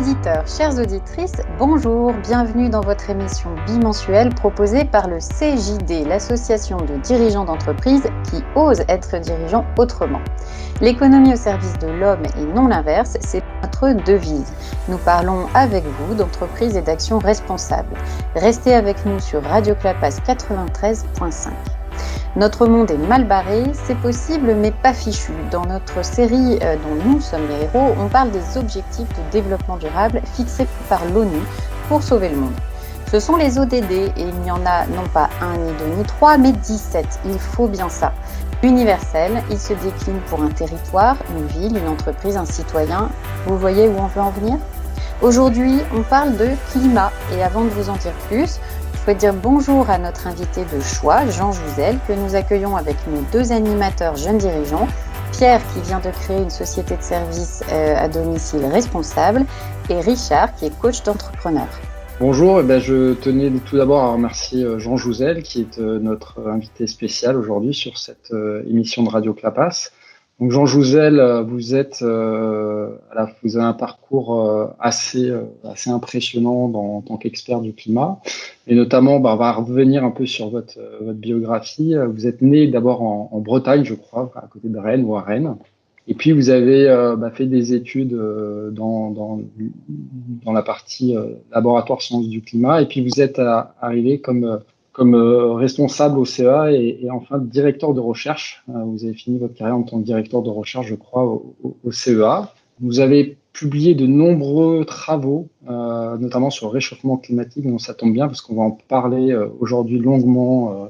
auditeurs, chères auditrices, bonjour, bienvenue dans votre émission bimensuelle proposée par le CJD, l'association de dirigeants d'entreprise qui osent être dirigeants autrement. L'économie au service de l'homme et non l'inverse, c'est notre devise. Nous parlons avec vous d'entreprise et d'actions responsables. Restez avec nous sur Radio Clapas 93.5. Notre monde est mal barré, c'est possible mais pas fichu. Dans notre série dont nous sommes les héros, on parle des objectifs de développement durable fixés par l'ONU pour sauver le monde. Ce sont les ODD et il n'y en a non pas un, ni deux, ni trois, mais 17. Il faut bien ça. Universel, il se décline pour un territoire, une ville, une entreprise, un citoyen. Vous voyez où on veut en venir ? Aujourd'hui, on parle de climat et avant de vous en dire plus, je souhaite dire bonjour à notre invité de choix, Jean Jouzel, que nous accueillons avec nos deux animateurs jeunes dirigeants, Pierre qui vient de créer une société de services à domicile responsable et Richard qui est coach d'entrepreneurs. Bonjour, je tenais tout d'abord à remercier Jean Jouzel qui est notre invité spécial aujourd'hui sur cette émission de Radio Clapas. Donc Jean Jouzel, vous avez un parcours assez impressionnant en tant qu'expert du climat, et notamment on va revenir un peu sur votre biographie. Vous êtes né d'abord en Bretagne, je crois, à côté de Rennes ou à Rennes, et puis vous avez fait des études dans la partie laboratoire sciences du climat, et puis vous êtes arrivé comme responsable au CEA et enfin directeur de recherche. Vous avez fini votre carrière en tant que directeur de recherche, je crois, au CEA. Vous avez publié de nombreux travaux, notamment sur le réchauffement climatique, donc ça tombe bien parce qu'on va en parler aujourd'hui longuement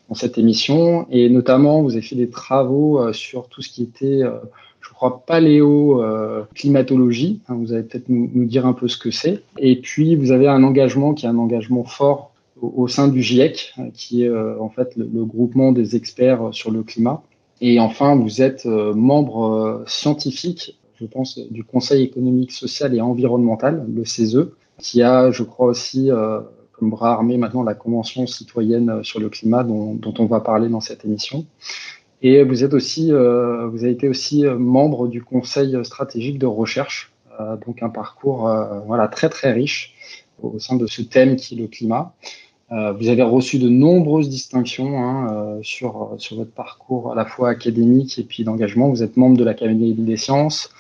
dans cette émission. Et notamment, vous avez fait des travaux sur tout ce qui était, je crois, paléo-climatologie. Vous allez peut-être nous dire un peu ce que c'est. Et puis, vous avez un engagement qui est un engagement fort au sein du GIEC, qui est en fait le groupement des experts sur le climat. Et enfin, vous êtes membre scientifique, je pense, du Conseil économique, social et environnemental, le CESE, qui a, je crois aussi, comme bras armé maintenant, la Convention citoyenne sur le climat dont on va parler dans cette émission. Et vous avez été aussi membre du Conseil stratégique de recherche, donc un parcours très très riche au sein de ce thème qui est le climat. Vous avez reçu de nombreuses distinctions sur votre parcours à la fois académique et puis d'engagement. Vous êtes membre de l'Académie des sciences,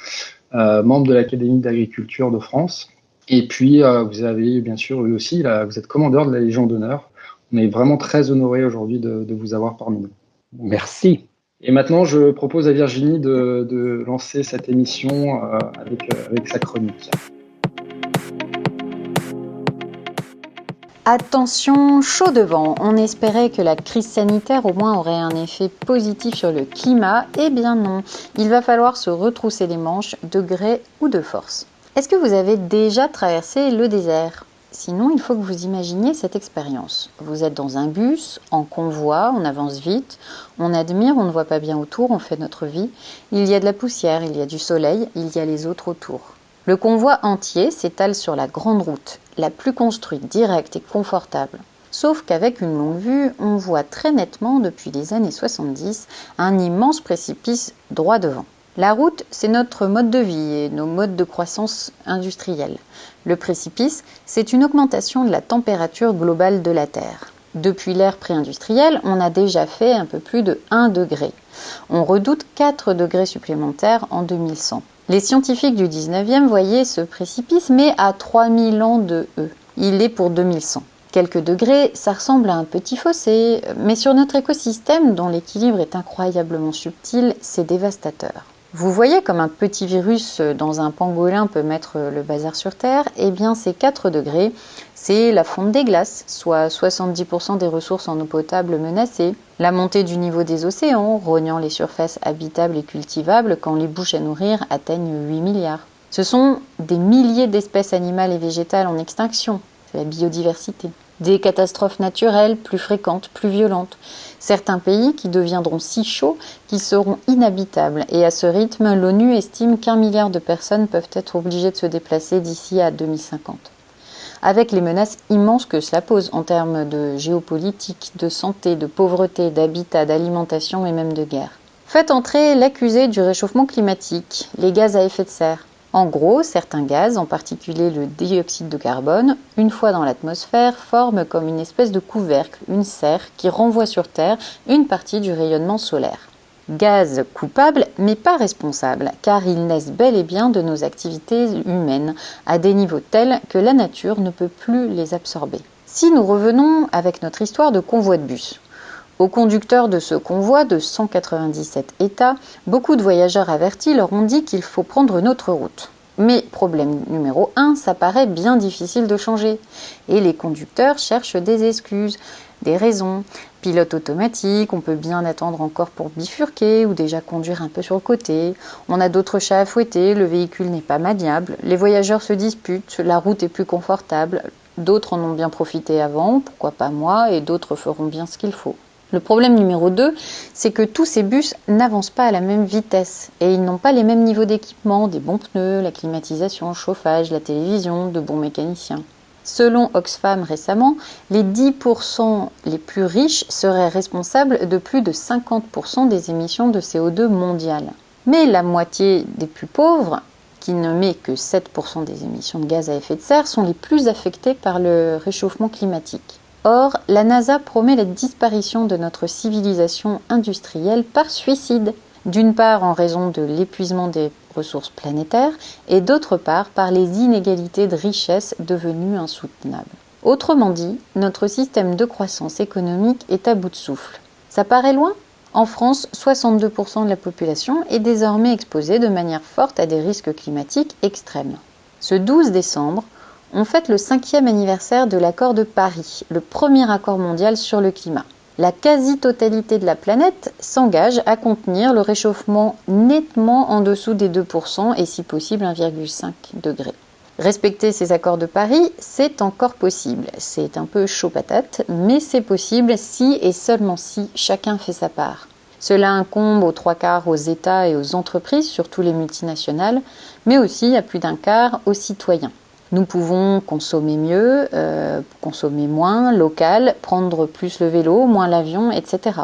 membre de l'Académie d'agriculture de France. Et puis, vous avez bien sûr eu aussi, vous êtes commandeur de la Légion d'honneur. On est vraiment très honorés aujourd'hui de vous avoir parmi nous. Merci. Et maintenant, je propose à Virginie de lancer cette émission avec sa chronique. Attention, chaud devant, on espérait que la crise sanitaire au moins aurait un effet positif sur le climat, eh bien non, il va falloir se retrousser les manches de gré ou de force. Est-ce que vous avez déjà traversé le désert ? Sinon, il faut que vous imaginiez cette expérience. Vous êtes dans un bus, en convoi, on avance vite, on admire, on ne voit pas bien autour, on fait notre vie. Il y a de la poussière, il y a du soleil, il y a les autres autour. Le convoi entier s'étale sur la grande route, la plus construite, directe et confortable. Sauf qu'avec une longue vue, on voit très nettement depuis les années 70 un immense précipice droit devant. La route, c'est notre mode de vie et nos modes de croissance industrielle. Le précipice, c'est une augmentation de la température globale de la Terre. Depuis l'ère pré-industrielle, on a déjà fait un peu plus de 1 degré. On redoute 4 degrés supplémentaires en 2100. Les scientifiques du 19e voyaient ce précipice, mais à 3000 ans de eux. Il est pour 2100. Quelques degrés, ça ressemble à un petit fossé, mais sur notre écosystème, dont l'équilibre est incroyablement subtil, c'est dévastateur. Vous voyez comme un petit virus dans un pangolin peut mettre le bazar sur Terre ? Eh bien, ces 4 degrés, c'est la fonte des glaces, soit 70% des ressources en eau potable menacées, la montée du niveau des océans, rognant les surfaces habitables et cultivables quand les bouches à nourrir atteignent 8 milliards. Ce sont des milliers d'espèces animales et végétales en extinction, c'est la biodiversité. Des catastrophes naturelles plus fréquentes, plus violentes. Certains pays qui deviendront si chauds qu'ils seront inhabitables. Et à ce rythme, l'ONU estime qu'1 milliard de personnes peuvent être obligées de se déplacer d'ici à 2050. Avec les menaces immenses que cela pose en termes de géopolitique, de santé, de pauvreté, d'habitat, d'alimentation et même de guerre. Faites entrer l'accusé du réchauffement climatique, les gaz à effet de serre. En gros, certains gaz, en particulier le dioxyde de carbone, une fois dans l'atmosphère, forment comme une espèce de couvercle, une serre, qui renvoie sur Terre une partie du rayonnement solaire. Gaz coupables, mais pas responsables, car ils naissent bel et bien de nos activités humaines, à des niveaux tels que la nature ne peut plus les absorber. Si nous revenons avec notre histoire de convoi de bus, aux conducteurs de ce convoi de 197 États, beaucoup de voyageurs avertis leur ont dit qu'il faut prendre une autre route. Mais problème numéro 1, ça paraît bien difficile de changer. Et les conducteurs cherchent des excuses, des raisons. Pilote automatique, on peut bien attendre encore pour bifurquer ou déjà conduire un peu sur le côté. On a d'autres chats à fouetter, le véhicule n'est pas maniable. Les voyageurs se disputent, la route est plus confortable. D'autres en ont bien profité avant, pourquoi pas moi, et d'autres feront bien ce qu'il faut. Le problème numéro 2, c'est que tous ces bus n'avancent pas à la même vitesse et ils n'ont pas les mêmes niveaux d'équipement, des bons pneus, la climatisation, le chauffage, la télévision, de bons mécaniciens. Selon Oxfam récemment, les 10% les plus riches seraient responsables de plus de 50% des émissions de CO2 mondiales. Mais la moitié des plus pauvres, qui ne met que 7% des émissions de gaz à effet de serre, sont les plus affectés par le réchauffement climatique. Or, la NASA promet la disparition de notre civilisation industrielle par suicide, d'une part en raison de l'épuisement des ressources planétaires et d'autre part par les inégalités de richesse devenues insoutenables. Autrement dit, notre système de croissance économique est à bout de souffle. Ça paraît loin ? En France, 62% de la population est désormais exposée de manière forte à des risques climatiques extrêmes. Ce 12 décembre, on fête le 5e anniversaire de l'accord de Paris, le premier accord mondial sur le climat. La quasi-totalité de la planète s'engage à contenir le réchauffement nettement en dessous des 2% et si possible 1,5 degré. Respecter ces accords de Paris, c'est encore possible. C'est un peu chaud patate, mais c'est possible si et seulement si chacun fait sa part. Cela incombe aux 3/4 aux États et aux entreprises, surtout les multinationales, mais aussi à plus d'un quart aux citoyens. Nous pouvons consommer mieux, consommer moins, local, prendre plus le vélo, moins l'avion, etc.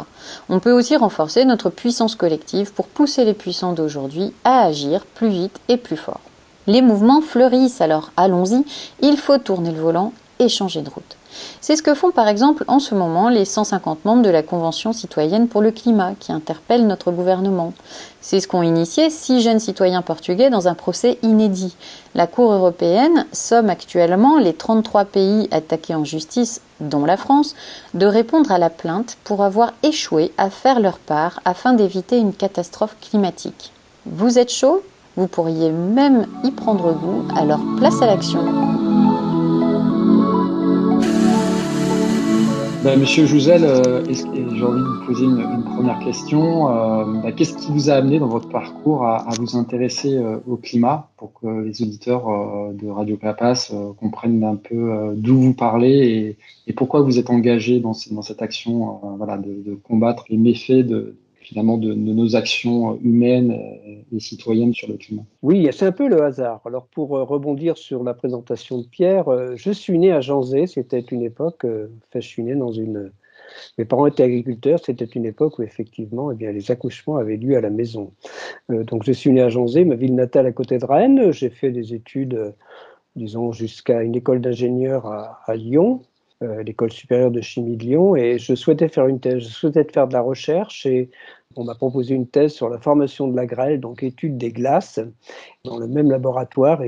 On peut aussi renforcer notre puissance collective pour pousser les puissants d'aujourd'hui à agir plus vite et plus fort. Les mouvements fleurissent, alors allons-y, il faut tourner le volant et changer de route. C'est ce que font par exemple en ce moment les 150 membres de la Convention citoyenne pour le climat qui interpellent notre gouvernement. C'est ce qu'ont initié 6 jeunes citoyens portugais dans un procès inédit. La Cour européenne somme actuellement les 33 pays attaqués en justice, dont la France, de répondre à la plainte pour avoir échoué à faire leur part afin d'éviter une catastrophe climatique. Vous êtes chaud ? Vous pourriez même y prendre goût, alors place à l'action. Monsieur Jouzel, j'ai envie de vous poser une première question. Qu'est-ce qui vous a amené dans votre parcours à vous intéresser au climat pour que les auditeurs de Radio Clapas comprennent un peu d'où vous parlez et pourquoi vous êtes engagé dans cette action de combattre les méfaits finalement de nos actions humaines et citoyennes sur le climat? Oui, c'est un peu le hasard. Alors pour rebondir sur la présentation de Pierre, je suis né à Janzé, c'était une époque, je suis né dans une... Mes parents étaient agriculteurs, c'était une époque où effectivement les accouchements avaient lieu à la maison. Donc je suis né à Janzé, ma ville natale à côté de Rennes, j'ai fait des études, disons jusqu'à une école d'ingénieur à Lyon, l'école supérieure de chimie de Lyon, et je souhaitais faire une thèse, je souhaitais faire de la recherche et on m'a proposé une thèse sur la formation de la grêle, donc étude des glaces. Dans le même laboratoire,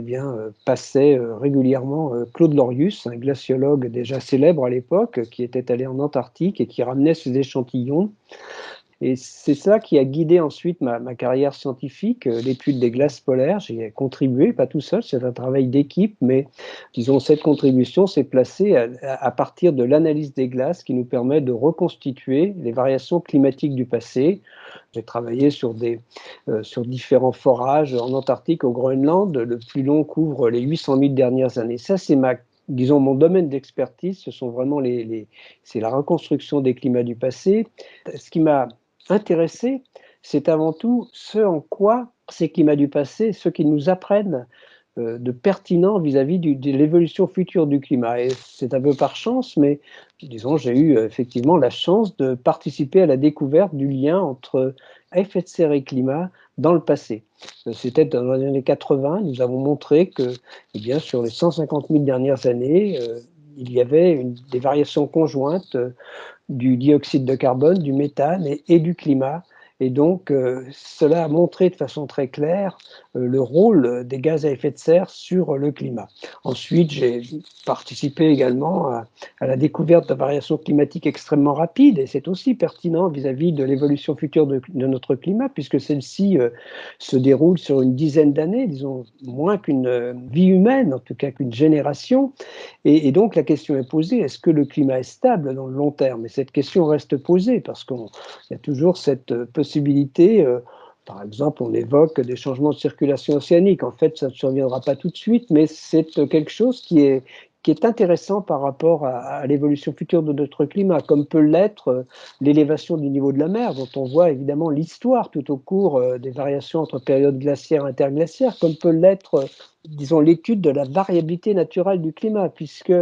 passait régulièrement Claude Lorius, un glaciologue déjà célèbre à l'époque, qui était allé en Antarctique et qui ramenait ses échantillons. Et c'est ça qui a guidé ensuite ma carrière scientifique, l'étude des glaces polaires. J'y ai contribué, pas tout seul, c'est un travail d'équipe, mais disons cette contribution s'est placée à partir de l'analyse des glaces qui nous permet de reconstituer les variations climatiques du passé. J'ai travaillé sur différents forages en Antarctique, au Groenland. Le plus long couvre les 800 000 dernières années. Ça, c'est mon domaine d'expertise. Ce sont vraiment c'est la reconstruction des climats du passé. Ce qui m'a intéressé, c'est avant tout ce en quoi ces climats du passé, ce qu'ils nous apprennent de pertinent vis-à-vis de l'évolution future du climat. Et c'est un peu par chance, mais disons, j'ai eu effectivement la chance de participer à la découverte du lien entre à effet de serre et climat dans le passé. C'était dans les années 80, nous avons montré que, eh bien, sur les 150 000 dernières années, il y avait des variations conjointes du dioxyde de carbone, du méthane et du climat. Et donc, cela a montré de façon très claire le rôle des gaz à effet de serre sur le climat. Ensuite, j'ai participé également à la découverte de variations climatiques extrêmement rapides, et c'est aussi pertinent vis-à-vis de l'évolution future de notre climat, puisque celle-ci se déroule sur une dizaine d'années, disons moins qu'une vie humaine, en tout cas qu'une génération. Et donc la question est posée, est-ce que le climat est stable dans le long terme? Et cette question reste posée parce qu'il y a toujours cette possibilité, par exemple on évoque des changements de circulation océanique, en fait ça ne surviendra pas tout de suite, mais c'est quelque chose qui est intéressant par rapport à l'évolution future de notre climat, comme peut l'être l'élévation du niveau de la mer, dont on voit évidemment l'histoire tout au cours des variations entre périodes glaciaires et interglaciaires, comme peut l'être disons, l'étude de la variabilité naturelle du climat, puisque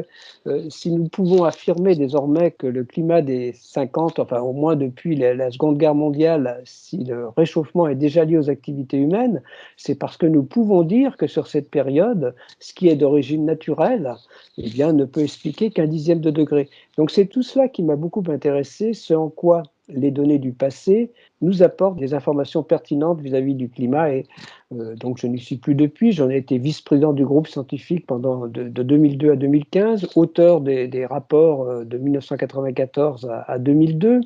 si nous pouvons affirmer désormais que le climat des 50, enfin au moins depuis la Seconde Guerre mondiale, si le réchauffement est déjà lié aux activités humaines, c'est parce que nous pouvons dire que sur cette période, ce qui est d'origine naturelle, eh bien, ne peut expliquer qu'un dixième de degré. Donc c'est tout cela qui m'a beaucoup intéressé, ce en quoi les données du passé nous apportent des informations pertinentes vis-à-vis du climat. Et donc je n'y suis plus depuis, j'en ai été vice-président du groupe scientifique pendant de 2002 à 2015, auteur des rapports de 1994 à 2002,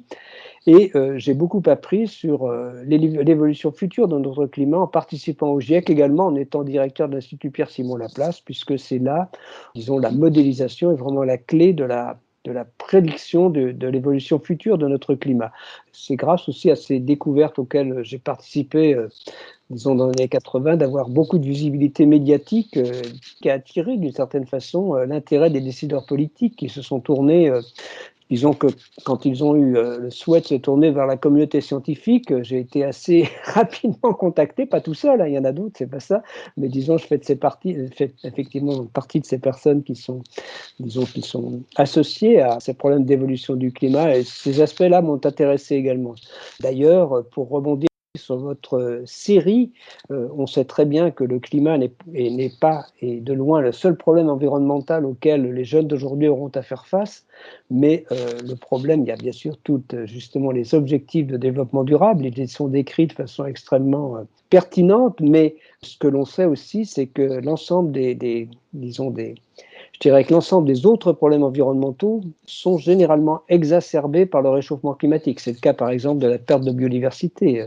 et j'ai beaucoup appris sur l'évolution future de notre climat en participant au GIEC, également en étant directeur de l'Institut Pierre-Simon Laplace, puisque c'est là, disons, la modélisation est vraiment la clé de la prédiction de l'évolution future de notre climat. C'est grâce aussi à ces découvertes auxquelles j'ai participé, disons dans les années 80, d'avoir beaucoup de visibilité médiatique qui a attiré d'une certaine façon l'intérêt des décideurs politiques qui se sont tournés, disons que quand ils ont eu le souhait de se tourner vers la communauté scientifique, j'ai été assez rapidement contacté, pas tout seul, hein, il y en a d'autres, c'est pas ça, mais disons je fais effectivement partie de ces personnes qui sont, disons, qui sont associées à ces problèmes d'évolution du climat, et ces aspects-là m'ont intéressé également. D'ailleurs, pour rebondir sur votre série, on sait très bien que le climat n'est pas, et de loin, le seul problème environnemental auquel les jeunes d'aujourd'hui auront à faire face, mais le problème, il y a bien sûr justement les objectifs de développement durable, ils sont décrits de façon extrêmement pertinente, mais ce que l'on sait aussi, c'est que l'ensemble je dirais que l'ensemble des autres problèmes environnementaux sont généralement exacerbés par le réchauffement climatique. C'est le cas par exemple de la perte de biodiversité.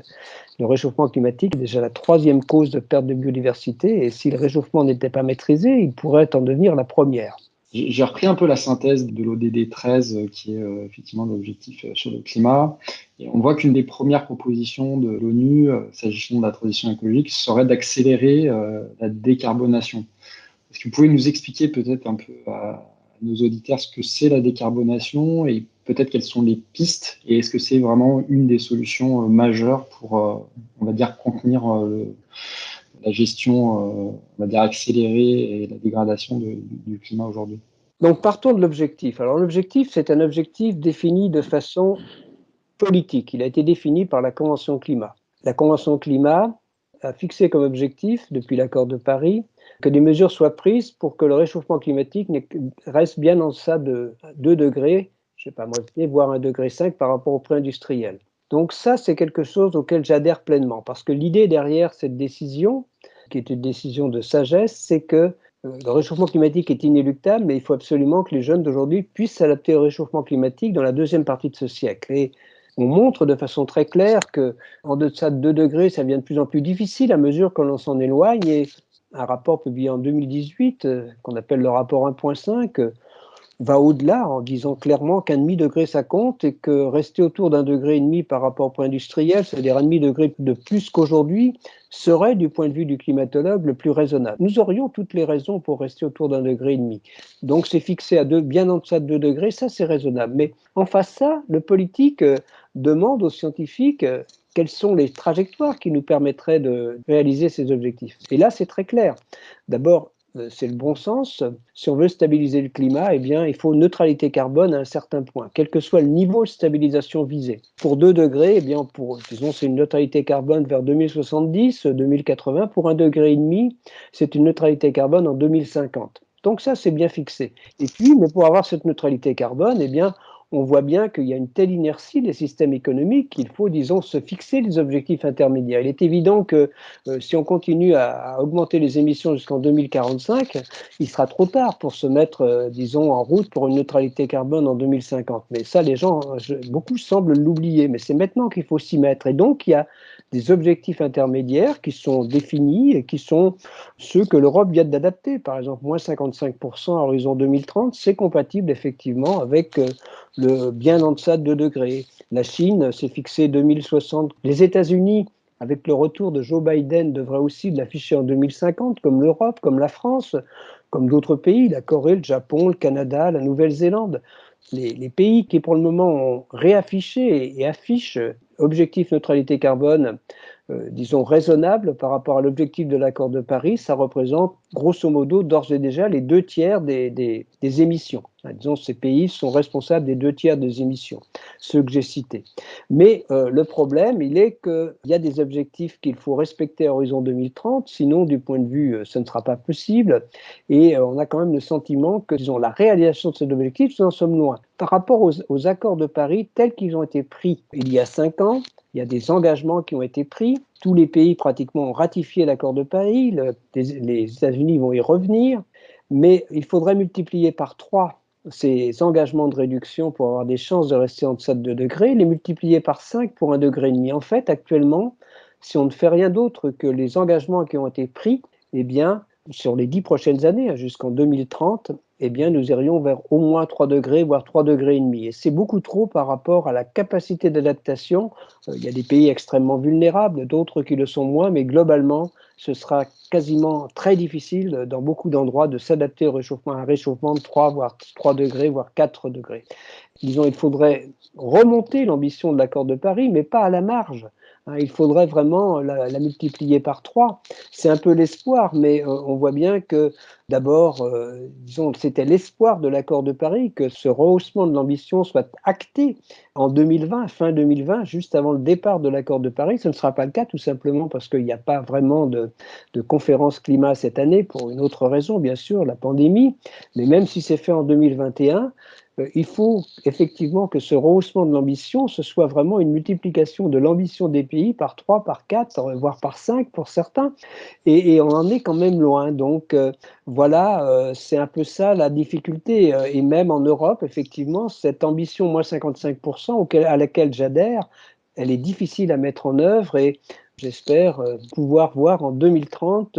Le réchauffement climatique est déjà la troisième cause de perte de biodiversité, et si le réchauffement n'était pas maîtrisé, il pourrait en devenir la première. J'ai repris un peu la synthèse de l'ODD 13, qui est effectivement l'objectif sur le climat. Et on voit qu'une des premières propositions de l'ONU, s'agissant de la transition écologique, serait d'accélérer la décarbonation. Est-ce que vous pouvez nous expliquer peut-être un peu à nos auditeurs ce que c'est la décarbonation et peut-être quelles sont les pistes, et est-ce que c'est vraiment une des solutions majeures pour, on va dire, contenir la gestion, on va dire, accélérée et la dégradation du climat aujourd'hui? Donc partons de l'objectif. Alors l'objectif, c'est un objectif défini de façon politique. Il a été défini par la Convention climat. La Convention climat a fixé comme objectif, depuis l'accord de Paris, que des mesures soient prises pour que le réchauffement climatique reste bien en deçà de 2 degrés, je ne sais pas moi, voire 1,5 degré par rapport au pré-industriel. Donc ça, c'est quelque chose auquel j'adhère pleinement, parce que l'idée derrière cette décision, qui est une décision de sagesse, c'est que le réchauffement climatique est inéluctable, mais il faut absolument que les jeunes d'aujourd'hui puissent s'adapter au réchauffement climatique dans la deuxième partie de ce siècle. Et on montre de façon très claire qu'en deçà de 2 degrés, ça devient de plus en plus difficile à mesure que l'on s'en éloigne. Et un rapport publié en 2018, qu'on appelle le rapport 1.5, va au-delà en disant clairement qu'un demi-degré ça compte, et que rester autour d'1,5 degré par rapport au point industriel, c'est-à-dire 1,5 degré de plus qu'aujourd'hui, serait du point de vue du climatologue le plus raisonnable. Nous aurions toutes les raisons pour rester autour d'1,5 degré. Donc c'est fixé à bien en deçà de 2 degrés, ça c'est raisonnable. Mais en face ça, le politique demande aux scientifiques quelles sont les trajectoires qui nous permettraient de réaliser ces objectifs. Et là c'est très clair. D'abord, c'est le bon sens. Si on veut stabiliser le climat, eh bien, il faut neutralité carbone à un certain point, quel que soit le niveau de stabilisation visé. Pour 2 degrés, eh bien, disons, c'est une neutralité carbone vers 2070, 2080. Pour 1,5 degré, c'est une neutralité carbone en 2050. Donc ça, c'est bien fixé. Et puis, mais pour avoir cette neutralité carbone, eh bien, on voit bien qu'il y a une telle inertie des systèmes économiques qu'il faut, disons, se fixer des objectifs intermédiaires. Il est évident que si on continue à augmenter les émissions jusqu'en 2045, il sera trop tard pour se mettre, disons, en route pour une neutralité carbone en 2050. Mais ça, les gens, beaucoup semblent l'oublier, mais c'est maintenant qu'il faut s'y mettre. Et donc, il y a des objectifs intermédiaires qui sont définis et qui sont ceux que l'Europe vient d'adapter. Par exemple, moins 55% à horizon 2030, c'est compatible effectivement avec bien en deçà de 2 degrés. La Chine s'est fixé 2060. Les États-Unis, avec le retour de Joe Biden, devraient aussi l'afficher en 2050, comme l'Europe, comme la France, comme d'autres pays, la Corée, le Japon, le Canada, la Nouvelle-Zélande. Les pays qui, pour le moment, ont réaffiché et affichent objectif neutralité carbone, disons, raisonnable par rapport à l'objectif de l'accord de Paris, ça représente grosso modo d'ores et déjà les 2 tiers des émissions. Disons, ces pays sont responsables des 2 tiers des émissions, ceux que j'ai cités. Mais le problème, il est qu'il y a des objectifs qu'il faut respecter à horizon 2030, sinon, du point de vue, ce ne sera pas possible. Et on a quand même le sentiment que, disons, la réalisation de ces objectifs, nous en sommes loin. Par rapport aux accords de Paris tels qu'ils ont été pris il y a 5 ans, il y a des engagements qui ont été pris. Tous les pays pratiquement ont ratifié l'accord de Paris. Les États-Unis vont y revenir. Mais il faudrait multiplier par 3 ces engagements de réduction pour avoir des chances de rester en deçà de 2 degrés, les multiplier par 5 pour 1,5 degré. En fait, actuellement, si on ne fait rien d'autre que les engagements qui ont été pris, eh bien, sur les 10 prochaines années, jusqu'en 2030, eh bien, nous irions vers au moins 3 degrés, voire 3,5 degrés. Et c'est beaucoup trop par rapport à la capacité d'adaptation. Il y a des pays extrêmement vulnérables, d'autres qui le sont moins, mais globalement, ce sera quasiment très difficile dans beaucoup d'endroits de s'adapter au réchauffement, à un réchauffement de 3, voire 3 degrés, voire 4 degrés. Disons, il faudrait remonter l'ambition de l'accord de Paris, mais pas à la marge. Il faudrait vraiment la multiplier par 3. C'est un peu l'espoir, mais on voit bien que d'abord, disons, c'était l'espoir de l'accord de Paris que ce rehaussement de l'ambition soit acté en 2020, fin 2020, juste avant le départ de l'accord de Paris. Ce ne sera pas le cas, tout simplement parce qu'il n'y a pas vraiment de conférence climat cette année, pour une autre raison, bien sûr, la pandémie. Mais même si c'est fait en 2021, il faut effectivement que ce rehaussement de l'ambition, ce soit vraiment une multiplication de l'ambition des pays par 3, par 4, voire par 5 pour certains. Et on en est quand même loin. Donc voilà, c'est un peu ça la difficulté. Et même en Europe, effectivement, cette ambition moins 55% à laquelle j'adhère, elle est difficile à mettre en œuvre et j'espère pouvoir voir en 2030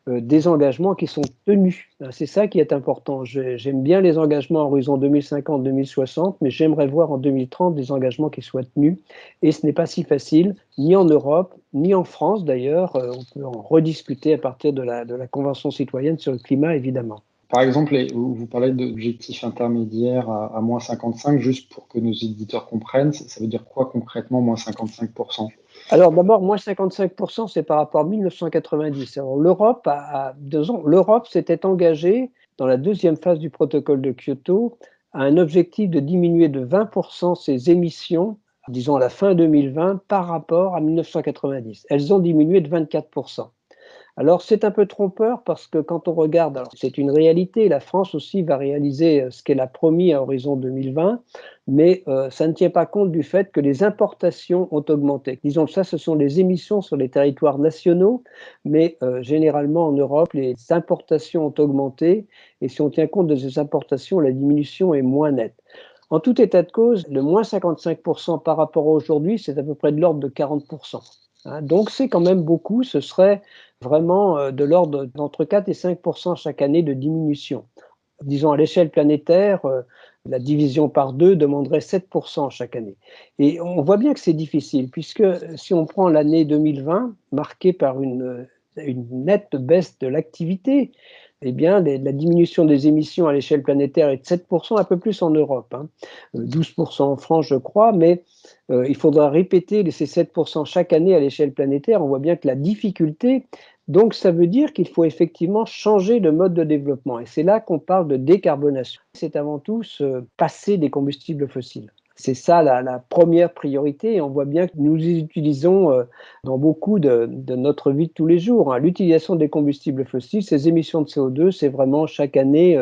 des engagements qui sont tenus. C'est ça qui est important. J'aime bien les engagements à horizon 2050-2060, mais j'aimerais voir en 2030 des engagements qui soient tenus. Et ce n'est pas si facile, ni en Europe, ni en France d'ailleurs. On peut en rediscuter à partir de la Convention citoyenne sur le climat, évidemment. Par exemple, vous parlez d'objectifs intermédiaires à moins 55, juste pour que nos éditeurs comprennent, ça veut dire quoi concrètement, moins 55%? Alors d'abord, moins 55%, c'est par rapport à 1990. Alors l'Europe l'Europe s'était engagée dans la deuxième phase du protocole de Kyoto à un objectif de diminuer de 20% ses émissions, disons à la fin 2020, par rapport à 1990. Elles ont diminué de 24%. Alors c'est un peu trompeur parce que quand on regarde, alors c'est une réalité, la France aussi va réaliser ce qu'elle a promis à horizon 2020, mais ça ne tient pas compte du fait que les importations ont augmenté. Disons que ça, ce sont les émissions sur les territoires nationaux, mais généralement en Europe, les importations ont augmenté et si on tient compte de ces importations, la diminution est moins nette. En tout état de cause, le moins 55% par rapport à aujourd'hui, c'est à peu près de l'ordre de 40%. Donc c'est quand même beaucoup, ce serait vraiment de l'ordre d'entre 4 et 5% chaque année de diminution. Disons à l'échelle planétaire, la division par 2 demanderait 7% chaque année. Et on voit bien que c'est difficile, puisque si on prend l'année 2020, marquée par une nette baisse de l'activité, eh bien, la diminution des émissions à l'échelle planétaire est de 7%, un peu plus en Europe, 12% en France, je crois, mais il faudra répéter ces 7% chaque année à l'échelle planétaire. On voit bien que la difficulté Donc, ça veut dire qu'il faut effectivement changer de mode de développement. Et c'est là qu'on parle de décarbonation. C'est avant tout se passer des combustibles fossiles. C'est ça la première priorité. Et on voit bien que nous les utilisons dans beaucoup de notre vie de tous les jours, hein. L'utilisation des combustibles fossiles, ces émissions de CO2, c'est vraiment chaque année,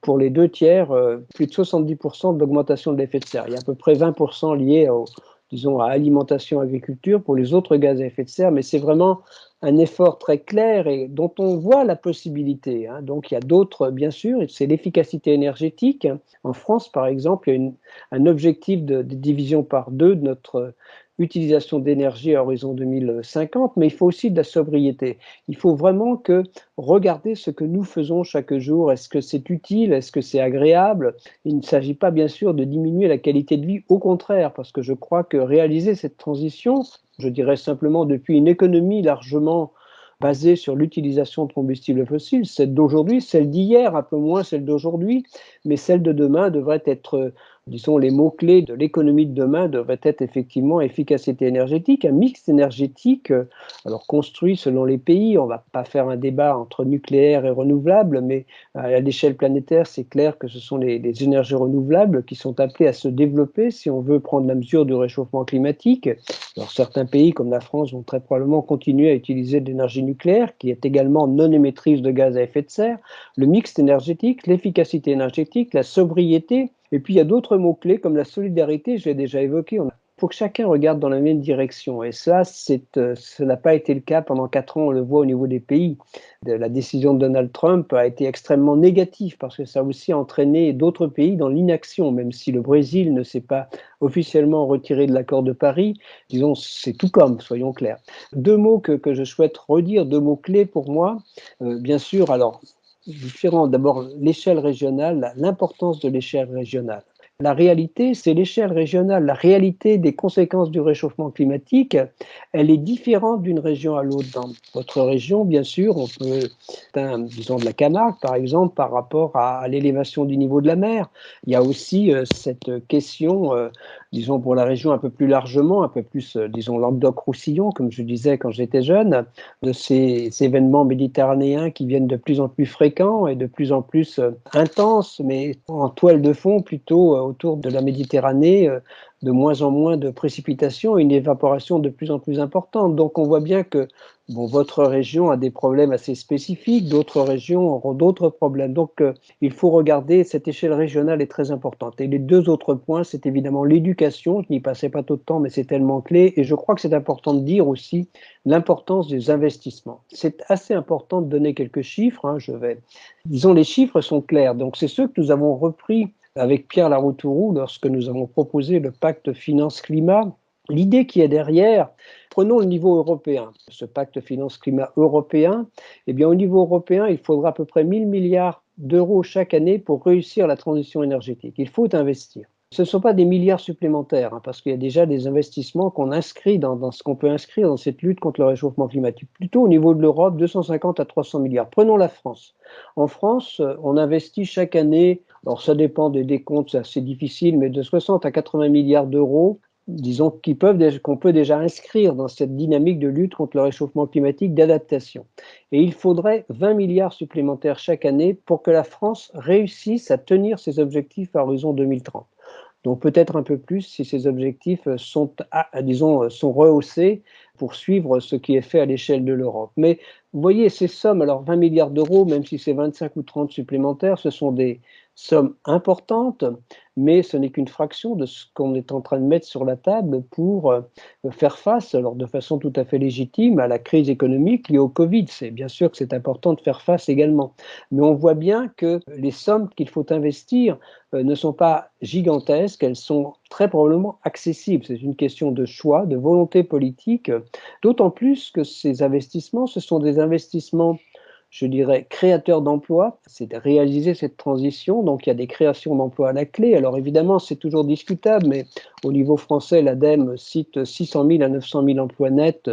pour les 2 tiers, plus de 70% d'augmentation de l'effet de serre. Il y a à peu près 20% liés disons, à alimentation, agriculture, pour les autres gaz à effet de serre, mais c'est vraiment un effort très clair et dont on voit la possibilité, hein. Donc il y a d'autres, bien sûr, c'est l'efficacité énergétique. En France, par exemple, il y a un objectif de division par 2 de notre utilisation d'énergie à horizon 2050, mais il faut aussi de la sobriété. Il faut vraiment regarder ce que nous faisons chaque jour. Est-ce que c'est utile? Est-ce que c'est agréable? Il ne s'agit pas, bien sûr, de diminuer la qualité de vie, au contraire, parce que je crois que réaliser cette transition, je dirais simplement depuis une économie largement basée sur l'utilisation de combustibles fossiles, celle d'aujourd'hui, celle d'hier, un peu moins celle d'aujourd'hui, mais celle de demain devrait être, disons, les mots-clés de l'économie de demain devraient être effectivement efficacité énergétique, un mix énergétique, alors construit selon les pays. On ne va pas faire un débat entre nucléaire et renouvelable, mais à l'échelle planétaire, c'est clair que ce sont les énergies renouvelables qui sont appelées à se développer si on veut prendre la mesure du réchauffement climatique. Alors certains pays comme la France vont très probablement continuer à utiliser de l'énergie nucléaire, qui est également non émettrice de gaz à effet de serre, le mix énergétique, l'efficacité énergétique, la sobriété, et puis il y a d'autres mots-clés comme la solidarité, je l'ai déjà évoqué. Il faut que chacun regarde dans la même direction. Et ça, ça n'a pas été le cas pendant 4 ans, on le voit au niveau des pays. La décision de Donald Trump a été extrêmement négative parce que ça a aussi entraîné d'autres pays dans l'inaction, même si le Brésil ne s'est pas officiellement retiré de l'accord de Paris. Disons, c'est tout comme, soyons clairs. 2 mots que je souhaite redire, 2 mots clés pour moi. Bien sûr, alors, différent. D'abord, l'échelle régionale, l'importance de l'échelle régionale. La réalité, c'est l'échelle régionale. La réalité des conséquences du réchauffement climatique, elle est différente d'une région à l'autre. Dans votre région, bien sûr, on peut, disons de la Camargue, par exemple, par rapport à l'élévation du niveau de la mer. Il y a aussi cette question, disons pour la région un peu plus largement, un peu plus, disons Languedoc-Roussillon, comme je disais quand j'étais jeune, de ces événements méditerranéens qui viennent de plus en plus fréquents et de plus en plus intenses, mais en toile de fond plutôt autour de la Méditerranée, de moins en moins de précipitations et une évaporation de plus en plus importante. Donc on voit bien que votre région a des problèmes assez spécifiques, d'autres régions auront d'autres problèmes. Donc il faut regarder, cette échelle régionale est très importante. Et les 2 autres points, c'est évidemment l'éducation, je n'y passais pas tout de temps, mais c'est tellement clé. Et je crois que c'est important de dire aussi l'importance des investissements. C'est assez important de donner quelques chiffres, hein, disons, les chiffres sont clairs. Donc c'est ceux que nous avons repris avec Pierre Laroutourou lorsque nous avons proposé le pacte finance-climat. L'idée qui est derrière, prenons le niveau européen, ce pacte finance-climat européen, eh bien au niveau européen, il faudra à peu près 1 000 milliards d'euros chaque année pour réussir la transition énergétique. Il faut investir. Ce ne sont pas des milliards supplémentaires, hein, parce qu'il y a déjà des investissements qu'on inscrit dans ce qu'on peut inscrire dans cette lutte contre le réchauffement climatique. Plutôt au niveau de l'Europe, 250 à 300 milliards. Prenons la France. En France, on investit chaque année, alors ça dépend des décomptes, c'est assez difficile, mais de 60 à 80 milliards d'euros, disons, qu'on peut déjà inscrire dans cette dynamique de lutte contre le réchauffement climatique d'adaptation. Et il faudrait 20 milliards supplémentaires chaque année pour que la France réussisse à tenir ses objectifs à horizon 2030. Donc peut-être un peu plus si ces objectifs sont rehaussés pour suivre ce qui est fait à l'échelle de l'Europe. Mais vous voyez, ces sommes, alors 20 milliards d'euros, même si c'est 25 ou 30 supplémentaires, ce sont des sommes importantes, mais ce n'est qu'une fraction de ce qu'on est en train de mettre sur la table pour faire face, alors de façon tout à fait légitime, à la crise économique liée au Covid. C'est bien sûr que c'est important de faire face également. Mais on voit bien que les sommes qu'il faut investir ne sont pas gigantesques, elles sont très probablement accessibles. C'est une question de choix, de volonté politique, d'autant plus que ces investissements, ce sont des investissements, je dirais, créateurs d'emplois. C'est de réaliser cette transition, donc il y a des créations d'emplois à la clé. Alors évidemment, c'est toujours discutable, mais au niveau français, l'ADEME cite 600 000 à 900 000 emplois nets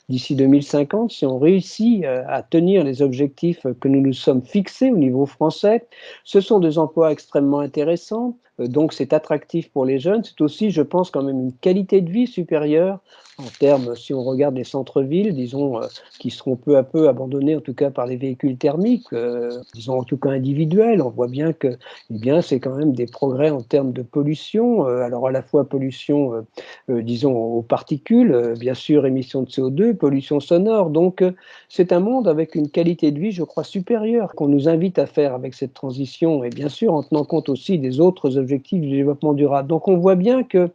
d'ici 2050. Si on réussit à tenir les objectifs que nous nous sommes fixés au niveau français, ce sont des emplois extrêmement intéressants, Donc c'est attractif pour les jeunes. C'est aussi, je pense, quand même une qualité de vie supérieure en termes, si on regarde les centres-villes, disons, qui seront peu à peu abandonnés, en tout cas par les véhicules thermiques, disons en tout cas individuels. On voit bien que, eh bien, c'est quand même des progrès en termes de pollution. Alors à la fois pollution, disons, aux particules, bien sûr, émissions de CO2, pollution sonore. Donc c'est un monde avec une qualité de vie, je crois, supérieure qu'on nous invite à faire avec cette transition, et bien sûr en tenant compte aussi des autres objectifs du développement durable. Donc on voit bien que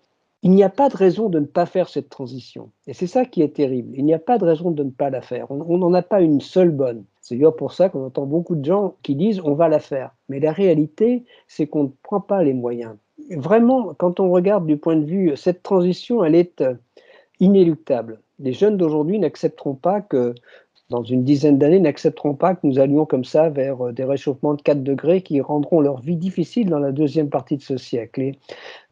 il n'y a pas de raison de ne pas faire cette transition. Et c'est ça qui est terrible. Il n'y a pas de raison de ne pas la faire. On n'en a pas une seule bonne. C'est d'ailleurs pour ça qu'on entend beaucoup de gens qui disent on va la faire. Mais la réalité, c'est qu'on ne prend pas les moyens. Vraiment, quand on regarde du point de vue, cette transition, elle est inéluctable. Les jeunes d'aujourd'hui n'accepteront pas que, dans une dizaine d'années, n'accepteront pas que nous allions comme ça vers des réchauffements de 4 degrés qui rendront leur vie difficile dans la deuxième partie de ce siècle. Et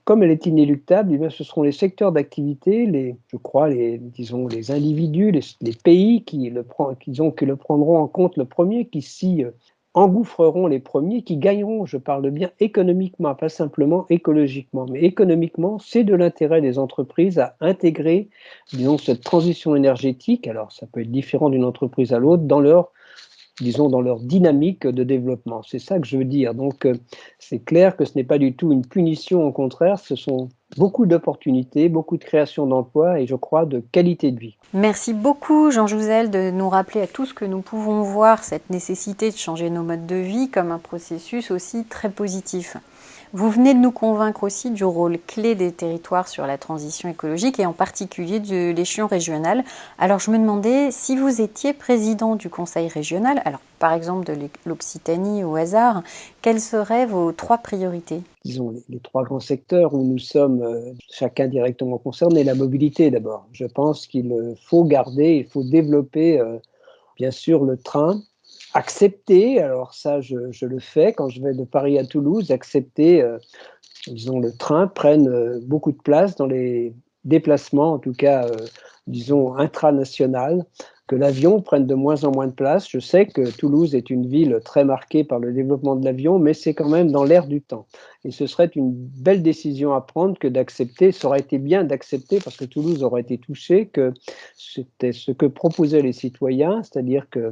comme elle est inéluctable, eh bien, ce seront les secteurs d'activité, je crois, disons, les individus, les pays qui le prendront en compte le premier, qui s'y engouffreront les premiers, qui gagneront, je parle bien économiquement, pas simplement écologiquement, mais économiquement, c'est de l'intérêt des entreprises à intégrer, disons, cette transition énergétique, alors ça peut être différent d'une entreprise à l'autre, dans leur dynamique de développement. C'est ça que je veux dire. Donc, c'est clair que ce n'est pas du tout une punition, au contraire, ce sont beaucoup d'opportunités, beaucoup de création d'emplois et je crois de qualité de vie. Merci beaucoup Jean Jouzel de nous rappeler à tous que nous pouvons voir cette nécessité de changer nos modes de vie comme un processus aussi très positif. Vous venez de nous convaincre aussi du rôle clé des territoires sur la transition écologique et en particulier de l'échelon régional. Alors je me demandais si vous étiez président du conseil régional, alors par exemple de l'Occitanie au hasard, quelles seraient vos 3 priorités ? Disons les 3 grands secteurs où nous sommes chacun directement concernés. La mobilité d'abord. Je pense qu'il faut garder, il faut développer bien sûr le train, accepter, alors ça je le fais quand je vais de Paris à Toulouse, accepter, disons, le train prenne beaucoup de place dans les déplacements, en tout cas, disons, intranational, que l'avion prenne de moins en moins de place. Je sais que Toulouse est une ville très marquée par le développement de l'avion, mais c'est quand même dans l'air du temps. Et ce serait une belle décision à prendre que d'accepter. Ça aurait été bien d'accepter parce que Toulouse aurait été touchée, que c'était ce que proposaient les citoyens, c'est-à-dire que,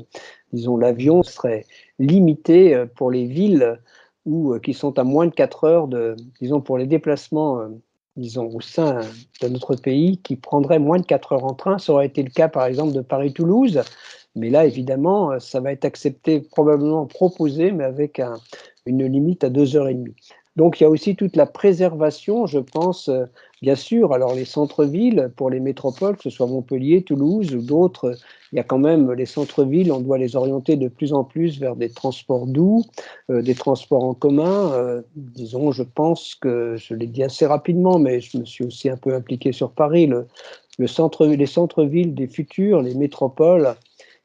disons, l'avion serait limité pour les villes qui sont à moins de 4 heures, disons, pour les déplacements disons, au sein de notre pays, qui prendraient moins de 4 heures en train. Ça aurait été le cas, par exemple, de Paris-Toulouse. Mais là, évidemment, ça va être accepté, probablement proposé, mais avec une limite à 2h30. Donc, il y a aussi toute la préservation, je pense, bien sûr. Alors, les centres-villes, pour les métropoles, que ce soit Montpellier, Toulouse ou d'autres, il y a quand même les centres-villes, on doit les orienter de plus en plus vers des transports doux, des transports en commun. Disons, je pense que, je l'ai dit assez rapidement, mais je me suis aussi un peu impliqué sur Paris, les centres-villes des futurs, les métropoles,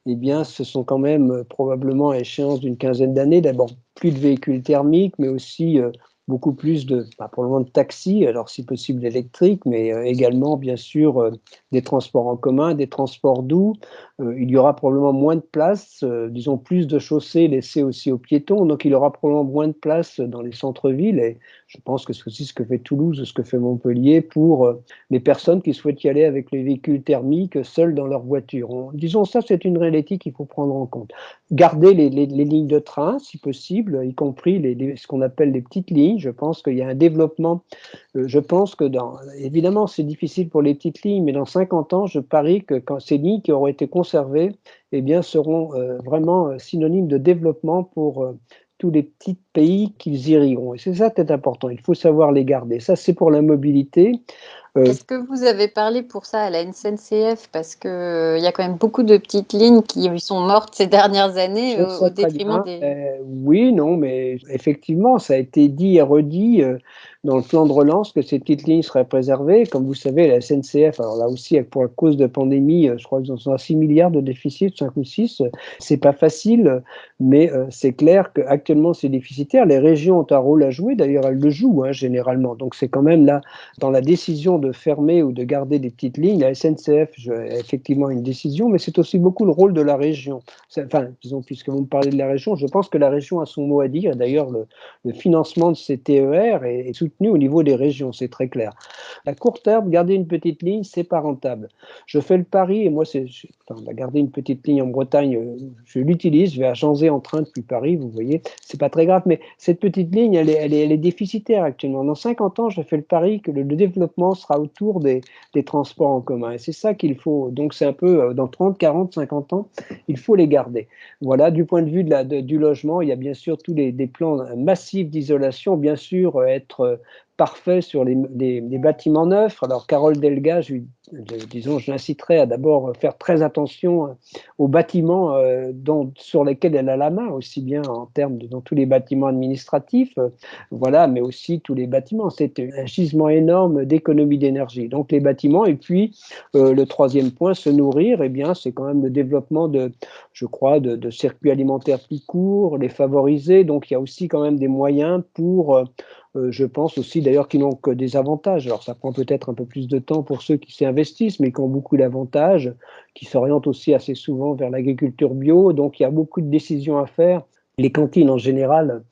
eh bien, ce sont quand même probablement à échéance d'une quinzaine d'années, d'abord plus de véhicules thermiques, mais aussi beaucoup plus pour le moment de taxis, alors si possible électriques, mais également bien sûr des transports en commun, des transports doux. Il y aura probablement moins de place, disons plus de chaussées laissées aussi aux piétons, donc il y aura probablement moins de place dans les centres-villes et je pense que c'est aussi ce que fait Toulouse, ce que fait Montpellier pour les personnes qui souhaitent y aller avec les véhicules thermiques seuls dans leur voiture. Disons ça, c'est une réalité qu'il faut prendre en compte. Garder les lignes de train, si possible, y compris ce qu'on appelle les petites lignes. Je pense qu'il y a un développement. Je pense que évidemment, c'est difficile pour les petites lignes, mais dans 50 ans, je parie que quand ces lignes qui auront été conservées, eh bien, seront vraiment synonymes de développement pour tous les petits pays qu'ils irrigueront. Et c'est ça qui est important. Il faut savoir les garder. Ça, c'est pour la mobilité. Est-ce que vous avez parlé pour ça à la SNCF? Parce qu'il y a quand même beaucoup de petites lignes qui sont mortes ces dernières années au détriment des... Oui, non, mais effectivement, ça a été dit et redit dans le plan de relance que ces petites lignes seraient préservées. Comme vous savez, la SNCF, alors là aussi, pour la cause de pandémie, je crois qu'ils en sont à 6 milliards de déficit, 5 ou 6. C'est pas facile, mais c'est clair qu'actuellement, c'est déficitaire. Les régions ont un rôle à jouer. D'ailleurs, elles le jouent généralement. Donc, c'est quand même là, dans la décision de fermer ou de garder des petites lignes. La SNCF a effectivement une décision, mais c'est aussi beaucoup le rôle de la région. Enfin, disons, puisque vous me parlez de la région, je pense que la région a son mot à dire. D'ailleurs, le financement de ces TER est soutenu au niveau des régions, c'est très clair. À court terme, garder une petite ligne, c'est pas rentable. Je fais le pari, et moi, garder une petite ligne en Bretagne, je l'utilise, je vais à Janzé en train depuis Paris, vous voyez, c'est pas très grave, mais cette petite ligne, elle est déficitaire actuellement. Dans 50 ans, je fais le pari que le développement sera autour des transports en commun, et c'est ça qu'il faut, donc c'est un peu, dans 30, 40, 50 ans, il faut les garder. Voilà, du point de vue du logement, il y a bien sûr tous des plans massifs d'isolation, bien sûr, être parfait sur les bâtiments neufs. Alors, Carole Delga, je l'inciterai à d'abord faire très attention aux bâtiments sur lesquels elle a la main, aussi bien en termes dans tous les bâtiments administratifs, voilà, mais aussi tous les bâtiments. C'est un gisement énorme d'économie d'énergie. Donc, les bâtiments, et puis le troisième point, se nourrir, eh bien, c'est quand même le développement de circuits alimentaires plus courts, les favoriser. Donc, il y a aussi quand même des moyens pour je pense aussi d'ailleurs qu'ils n'ont que des avantages. Alors ça prend peut-être un peu plus de temps pour ceux qui s'y investissent, mais qui ont beaucoup d'avantages, qui s'orientent aussi assez souvent vers l'agriculture bio. Donc il y a beaucoup de décisions à faire. Les cantines en général,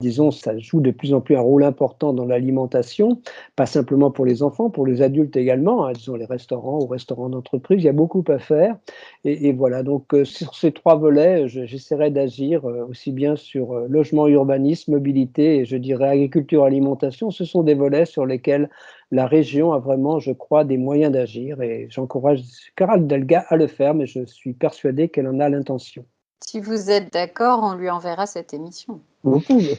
disons, ça joue de plus en plus un rôle important dans l'alimentation, pas simplement pour les enfants, pour les adultes également, disons les restaurants ou restaurants d'entreprise, il y a beaucoup à faire. Et voilà, donc sur ces trois volets, j'essaierai d'agir aussi bien sur logement, urbanisme, mobilité et je dirais agriculture, alimentation. Ce sont des volets sur lesquels la région a vraiment, je crois, des moyens d'agir et j'encourage Carole Delga à le faire, mais je suis persuadé qu'elle en a l'intention. Si vous êtes d'accord, on lui enverra cette émission. Vous pouvez.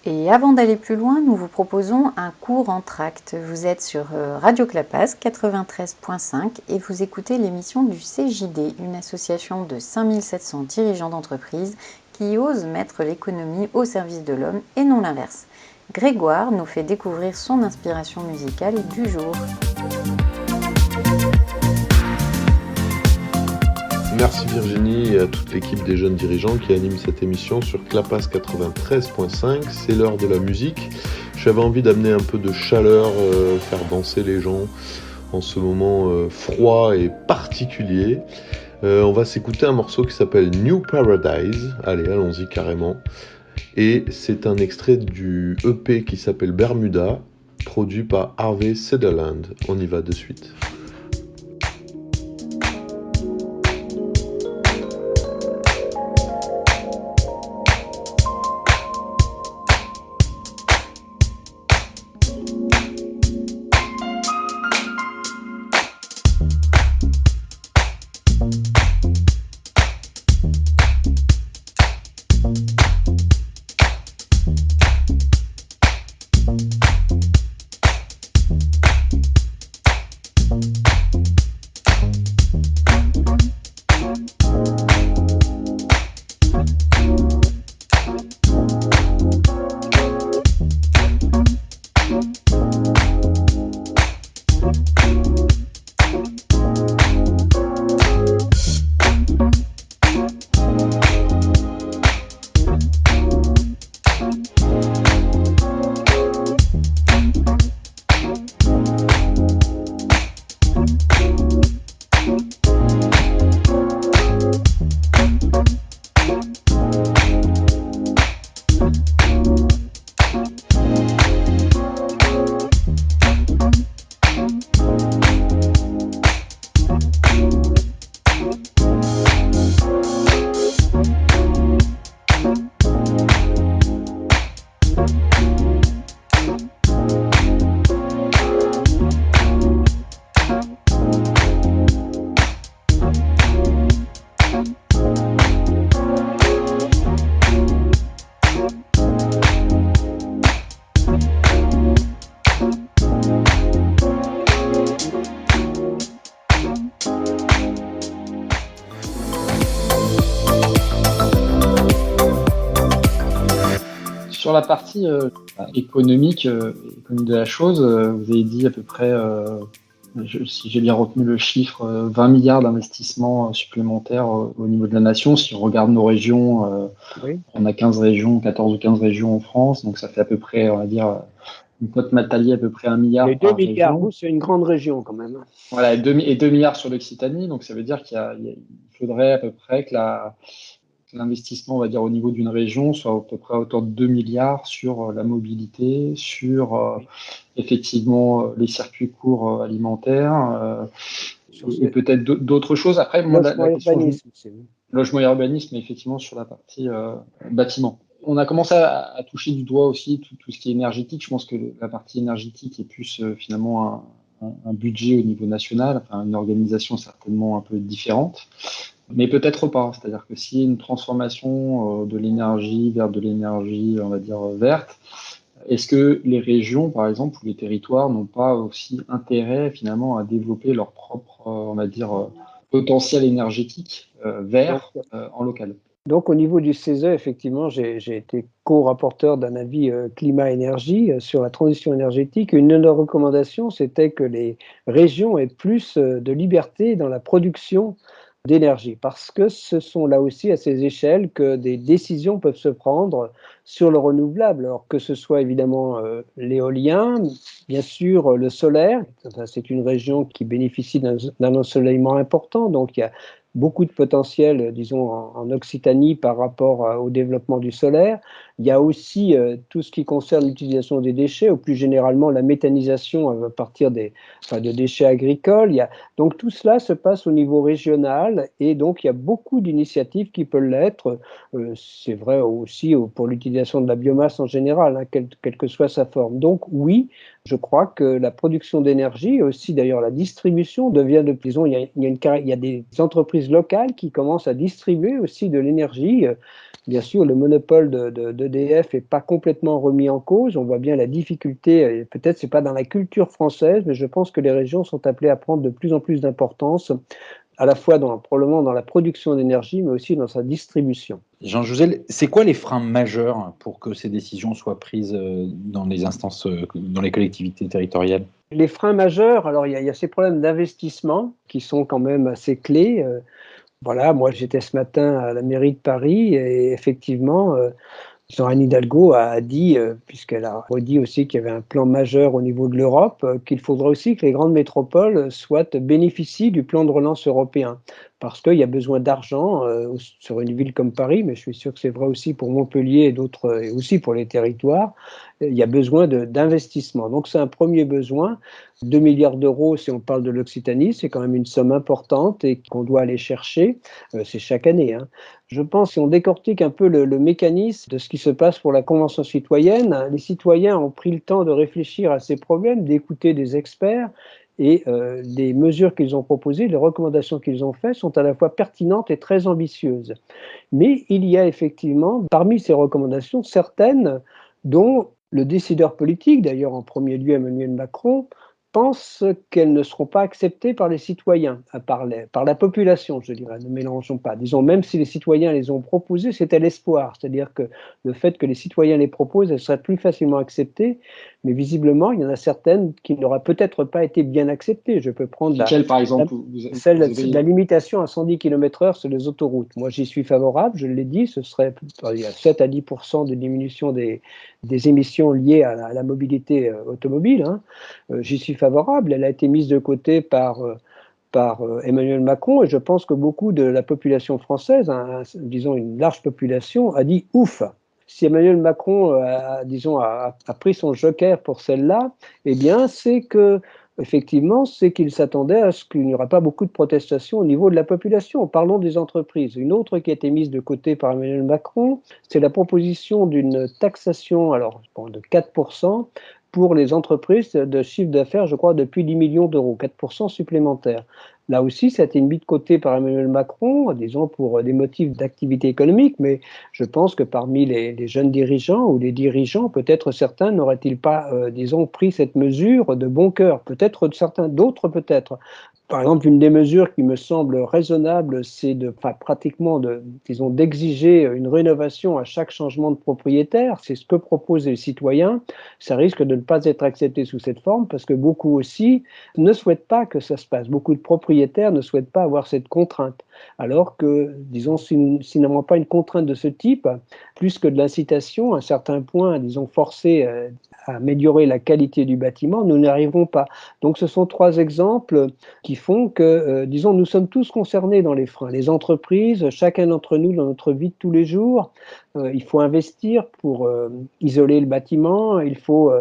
Et avant d'aller plus loin, nous vous proposons un court entracte. Vous êtes sur Radio Clapas 93.5 et vous écoutez l'émission du CJD, une association de 5700 dirigeants d'entreprise qui osent mettre l'économie au service de l'homme et non l'inverse. Grégoire nous fait découvrir son inspiration musicale du jour. Merci Virginie et à toute l'équipe des jeunes dirigeants qui animent cette émission sur Clapas 93.5. C'est l'heure de la musique. J'avais envie d'amener un peu de chaleur, faire danser les gens en ce moment froid et particulier. On va s'écouter un morceau qui s'appelle New Paradise. Allez, allons-y carrément. Et c'est un extrait du EP qui s'appelle Bermuda, produit par Harvey Sutherland. On y va de suite. Sur la partie économique de la chose, vous avez dit à peu près, si j'ai bien retenu le chiffre, 20 milliards d'investissements supplémentaires au niveau de la nation. Si on regarde nos régions, Oui. on a 15 régions, 14 ou 15 régions en France, donc ça fait à peu près, on va dire, Notre Matali à peu près 1 milliard Les 2 par milliards, région. c'est une grande région quand même. Voilà, et 2 milliards sur l'Occitanie. Donc, ça veut dire il faudrait à peu près que l'investissement, on va dire, au niveau d'une région soit à peu près à hauteur de 2 milliards sur la mobilité, sur effectivement les circuits courts alimentaires et peut-être d'autres choses. Après, moi, Logement la question, urbanisme, logement et urbanisme, effectivement, sur la partie bâtiment. On a commencé à toucher du doigt aussi tout ce qui est énergétique. Je pense que la partie énergétique est plus finalement un budget au niveau national, enfin, une organisation certainement un peu différente, mais peut-être pas. C'est-à-dire que s'il y a une transformation de l'énergie vers de l'énergie, on va dire, verte, est-ce que les régions, par exemple, ou les territoires n'ont pas aussi intérêt finalement à développer leur propre, on va dire, potentiel énergétique vert en local? Donc, au niveau du CESE, effectivement, j'ai été co-rapporteur d'un avis climat-énergie sur la transition énergétique. Une de nos recommandations, c'était que les régions aient plus de liberté dans la production d'énergie, parce que ce sont là aussi à ces échelles que des décisions peuvent se prendre sur le renouvelable, alors que ce soit évidemment l'éolien, bien sûr le solaire. Enfin, c'est une région qui bénéficie d'un ensoleillement important, donc il y a beaucoup de potentiel, disons, en Occitanie par rapport au développement du solaire. Il y a aussi tout ce qui concerne l'utilisation des déchets, ou plus généralement la méthanisation à partir de déchets agricoles. Donc tout cela se passe au niveau régional, et donc il y a beaucoup d'initiatives qui peuvent l'être. C'est vrai aussi pour l'utilisation de la biomasse en général, hein, quelle que soit sa forme. Donc oui, je crois que la production d'énergie, et aussi d'ailleurs la distribution, devient de plus en plus. Il y a des entreprises locales qui commencent à distribuer aussi de l'énergie. Bien sûr, le monopole d'EDF n'est pas complètement remis en cause. On voit bien la difficulté, peut-être ce n'est pas dans la culture française, mais je pense que les régions sont appelées à prendre de plus en plus d'importance, à la fois probablement dans la production d'énergie, mais aussi dans sa distribution. Jean Jouzel, c'est quoi les freins majeurs pour que ces décisions soient prises dans les instances, dans les collectivités territoriales? Les freins majeurs, alors il y a ces problèmes d'investissement qui sont quand même assez clés. Voilà, moi j'étais ce matin à la mairie de Paris, et effectivement, Anne Hidalgo a dit, puisqu'elle a redit aussi qu'il y avait un plan majeur au niveau de l'Europe, qu'il faudrait aussi que les grandes métropoles bénéficient du plan de relance européen, parce qu'il y a besoin d'argent sur une ville comme Paris, mais je suis sûr que c'est vrai aussi pour Montpellier et d'autres, et aussi pour les territoires. Il y a besoin d'investissement. Donc c'est un premier besoin. 2 milliards d'euros, si on parle de l'Occitanie, c'est quand même une somme importante et qu'on doit aller chercher. C'est chaque année, hein. Je pense, si on décortique un peu le mécanisme de ce qui se passe pour la Convention citoyenne, les citoyens ont pris le temps de réfléchir à ces problèmes, d'écouter des experts, et les mesures qu'ils ont proposées, les recommandations qu'ils ont faites sont à la fois pertinentes et très ambitieuses. Mais il y a effectivement, parmi ces recommandations, certaines dont le décideur politique, d'ailleurs en premier lieu Emmanuel Macron, pense qu'elles ne seront pas acceptées par les citoyens, par la population, je dirais, ne mélangeons pas. Disons, même si les citoyens les ont proposées, c'était l'espoir, c'est-à-dire que le fait que les citoyens les proposent, elles seraient plus facilement acceptées, mais visiblement, il y en a certaines qui n'auraient peut-être pas été bien acceptées. Je peux prendre par exemple, celle de la limitation à 110 km/h sur les autoroutes. Moi, j'y suis favorable, je l'ai dit, il y a 7 à 10% de diminution des émissions liées à la mobilité automobile, hein. J'y suis favorable. Elle a été mise de côté par Emmanuel Macron, et je pense que beaucoup de la population française, disons une large population, a dit ouf. Si Emmanuel Macron a pris son joker pour celle-là, eh bien c'est que effectivement, c'est qu'il s'attendait à ce qu'il n'y aura pas beaucoup de protestations au niveau de la population. Parlons des entreprises. Une autre qui a été mise de côté par Emmanuel Macron, c'est la proposition d'une taxation de 4% pour les entreprises de chiffre d'affaires, je crois, de plus 10 millions d'euros, 4% supplémentaires. Là aussi, ça a été mis de côté par Emmanuel Macron, disons pour des motifs d'activité économique, mais je pense que parmi les jeunes dirigeants ou les dirigeants, peut-être certains n'auraient-ils pas, pris cette mesure de bon cœur. Peut-être certains, d'autres peut-être. Par exemple, une des mesures qui me semble raisonnable, c'est d'exiger une rénovation à chaque changement de propriétaire. C'est ce que proposent les citoyens. Ça risque de ne pas être accepté sous cette forme parce que beaucoup aussi ne souhaitent pas que ça se passe. Beaucoup de propriétaires propriétaires ne souhaitent pas avoir cette contrainte. Alors que, disons, si nous n'avons pas une contrainte de ce type, plus que de l'incitation, à un certain point, disons, forcé à améliorer la qualité du bâtiment, nous n'y arriverons pas. Donc ce sont 3 exemples qui font que, disons, nous sommes tous concernés dans les freins. Les entreprises, chacun d'entre nous dans notre vie de tous les jours, il faut investir pour isoler le bâtiment, il faut...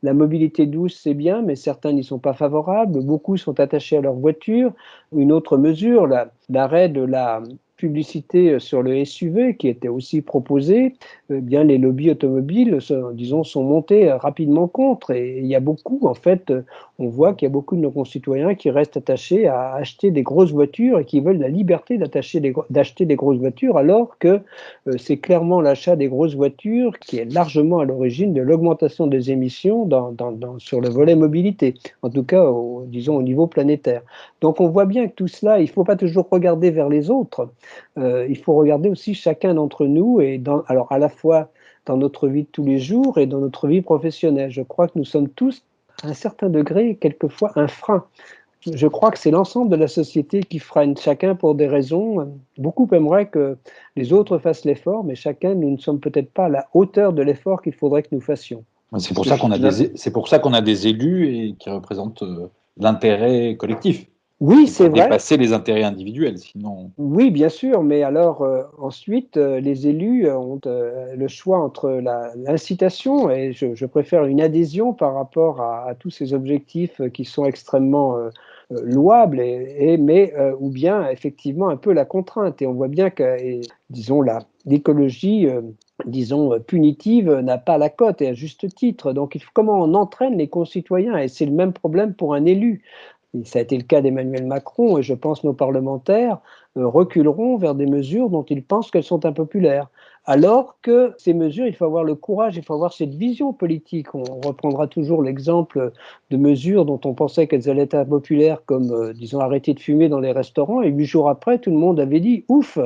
la mobilité douce, c'est bien, mais certains n'y sont pas favorables. Beaucoup sont attachés à leur voiture. Une autre mesure, l'arrêt de la publicité sur le SUV qui était aussi proposée, bien les lobbies automobiles, disons, sont montés rapidement contre. Et il y a beaucoup, en fait, on voit qu'il y a beaucoup de nos concitoyens qui restent attachés à acheter des grosses voitures et qui veulent la liberté d'acheter des grosses voitures, alors que c'est clairement l'achat des grosses voitures qui est largement à l'origine de l'augmentation des émissions sur le volet mobilité, en tout cas, disons, au niveau planétaire. Donc on voit bien que tout cela, il ne faut pas toujours regarder vers les autres, il faut regarder aussi chacun d'entre nous, alors à la fois dans notre vie de tous les jours et dans notre vie professionnelle. Je crois que nous sommes tous, à un certain degré, quelquefois un frein. Je crois que c'est l'ensemble de la société qui freine, chacun pour des raisons. Beaucoup aimeraient que les autres fassent l'effort, mais chacun, nous ne sommes peut-être pas à la hauteur de l'effort qu'il faudrait que nous fassions. C'est pour ça qu'on a des élus et qui représentent l'intérêt collectif. Oui, c'est vrai. Dépasser les intérêts individuels, sinon. Oui, bien sûr, mais alors ensuite, les élus ont le choix entre l'incitation, et je préfère une adhésion par rapport à tous ces objectifs qui sont extrêmement louables, mais ou bien effectivement un peu la contrainte. Et on voit bien que, disons, l'écologie, disons, punitive n'a pas la cote, et à juste titre. Donc, comment on entraîne les concitoyens? Et c'est le même problème pour un élu. Ça a été le cas d'Emmanuel Macron, et je pense que nos parlementaires reculeront vers des mesures dont ils pensent qu'elles sont impopulaires. Alors que ces mesures, il faut avoir le courage, il faut avoir cette vision politique. On reprendra toujours l'exemple de mesures dont on pensait qu'elles allaient être impopulaires, comme, disons, arrêter de fumer dans les restaurants, et 8 jours après, tout le monde avait dit « ouf !»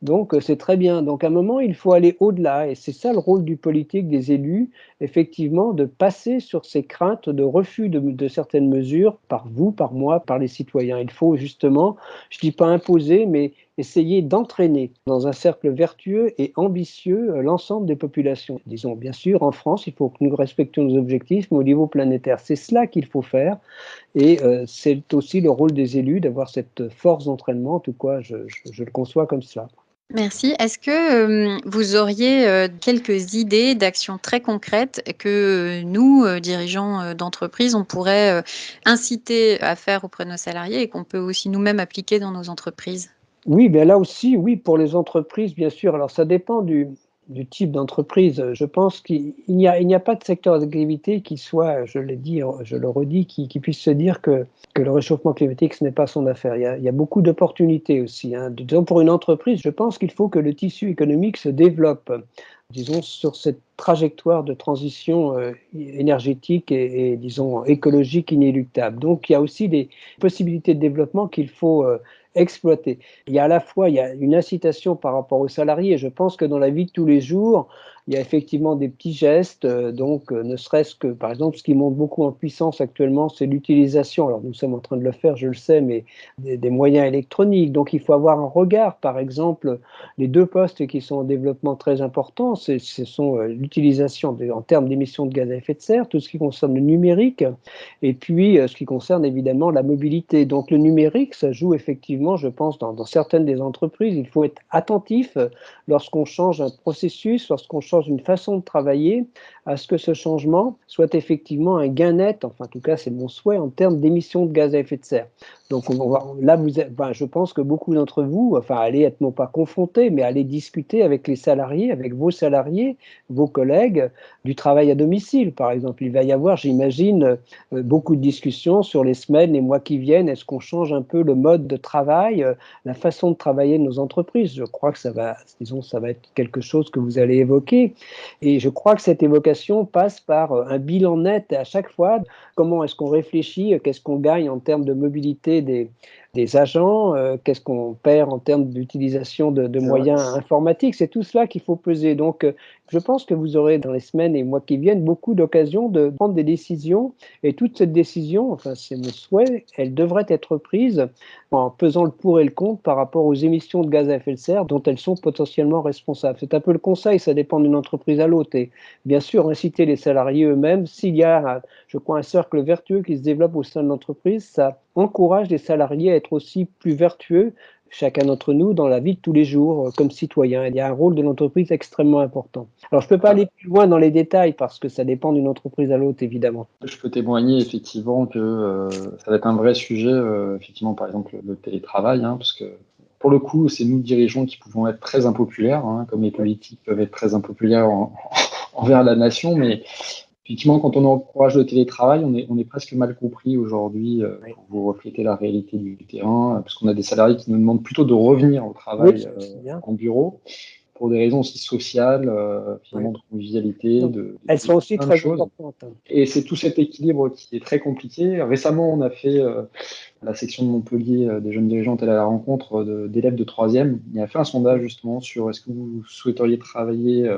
Donc, c'est très bien. Donc, à un moment, il faut aller au-delà, et c'est ça le rôle du politique, des élus, effectivement, de passer sur ces craintes de refus de certaines mesures, par vous, par moi, par les citoyens. Il faut justement, je ne dis pas imposer, mais essayer d'entraîner dans un cercle vertueux et ambitieux l'ensemble des populations. Disons, bien sûr, en France, il faut que nous respections nos objectifs, mais au niveau planétaire, c'est cela qu'il faut faire. Et c'est aussi le rôle des élus d'avoir cette force d'entraînement. En tout cas, je le conçois comme cela. Merci. Est-ce que vous auriez quelques idées d'actions très concrètes que nous, dirigeants d'entreprise, on pourrait inciter à faire auprès de nos salariés et qu'on peut aussi nous-mêmes appliquer dans nos entreprises? Oui, bien là aussi, oui, pour les entreprises, bien sûr. Alors, ça dépend du type d'entreprise. Je pense qu'il n'y a pas de secteur d'activité qui soit, je l'ai dit, je le redis, qui puisse se dire que le réchauffement climatique, ce n'est pas son affaire. Il y a beaucoup d'opportunités aussi. Disons, pour une entreprise, je pense qu'il faut que le tissu économique se développe, disons, sur cette trajectoire de transition énergétique et, disons, écologique inéluctable. Donc, il y a aussi des possibilités de développement qu'il faut exploiter. Il y a à la fois une incitation par rapport aux salariés. Je pense que dans la vie de tous les jours, il y a effectivement des petits gestes, donc ne serait-ce que, par exemple, ce qui monte beaucoup en puissance actuellement, c'est l'utilisation, alors nous sommes en train de le faire, je le sais, mais des moyens électroniques. Donc il faut avoir un regard, par exemple, les 2 postes qui sont en développement très importants, ce sont l'utilisation en termes d'émissions de gaz à effet de serre, tout ce qui concerne le numérique, et puis ce qui concerne évidemment la mobilité. Donc le numérique, ça joue effectivement, je pense, dans certaines des entreprises, il faut être attentif lorsqu'on change un processus, lorsqu'on change une façon de travailler, à ce que ce changement soit effectivement un gain net, enfin en tout cas c'est mon souhait, en termes d'émissions de gaz à effet de serre. Donc là, je pense que beaucoup d'entre vous, allez être non pas confrontés, mais allez discuter avec les salariés, avec vos salariés, vos collègues, du travail à domicile, par exemple. Il va y avoir, j'imagine, beaucoup de discussions sur les semaines, les mois qui viennent. Est-ce qu'on change un peu le mode de travail, la façon de travailler de nos entreprises? Je crois que ça va être quelque chose que vous allez évoquer. Et je crois que cette évocation passe par un bilan net à chaque fois. Comment est-ce qu'on réfléchit? Qu'est-ce qu'on gagne en termes de mobilité des agents, qu'est-ce qu'on perd en termes d'utilisation de moyens informatiques, c'est tout cela qu'il faut peser. Donc, je pense que vous aurez dans les semaines et mois qui viennent beaucoup d'occasions de prendre des décisions, et toute cette décision, enfin c'est mon souhait, elle devrait être prise en pesant le pour et le contre par rapport aux émissions de gaz à effet de serre dont elles sont potentiellement responsables. C'est un peu le conseil, ça dépend d'une entreprise à l'autre, et bien sûr inciter les salariés eux-mêmes, s'il y a, je crois, un cercle vertueux qui se développe au sein de l'entreprise, ça encourage les salariés à être aussi plus vertueux, chacun d'entre nous, dans la vie de tous les jours, comme citoyen. Il y a un rôle de l'entreprise extrêmement important. Alors, je ne peux pas aller plus loin dans les détails parce que ça dépend d'une entreprise à l'autre, évidemment. Je peux témoigner effectivement que ça va être un vrai sujet, effectivement, par exemple, le télétravail, hein, parce que pour le coup, c'est nous dirigeants qui pouvons être très impopulaires, hein, comme les politiques peuvent être très impopulaires envers la nation, mais effectivement, quand on encourage le télétravail, on est presque mal compris aujourd'hui pour vous refléter la réalité du terrain, parce qu'on a des salariés qui nous demandent plutôt de revenir au travail en bureau pour des raisons aussi sociales, finalement de convivialité, elles sont aussi très importantes. Et c'est tout cet équilibre qui est très compliqué. Récemment, on a fait la section de Montpellier des jeunes dirigeantes à la rencontre d'élèves de 3e. Il a fait un sondage justement sur est-ce que vous souhaiteriez travailler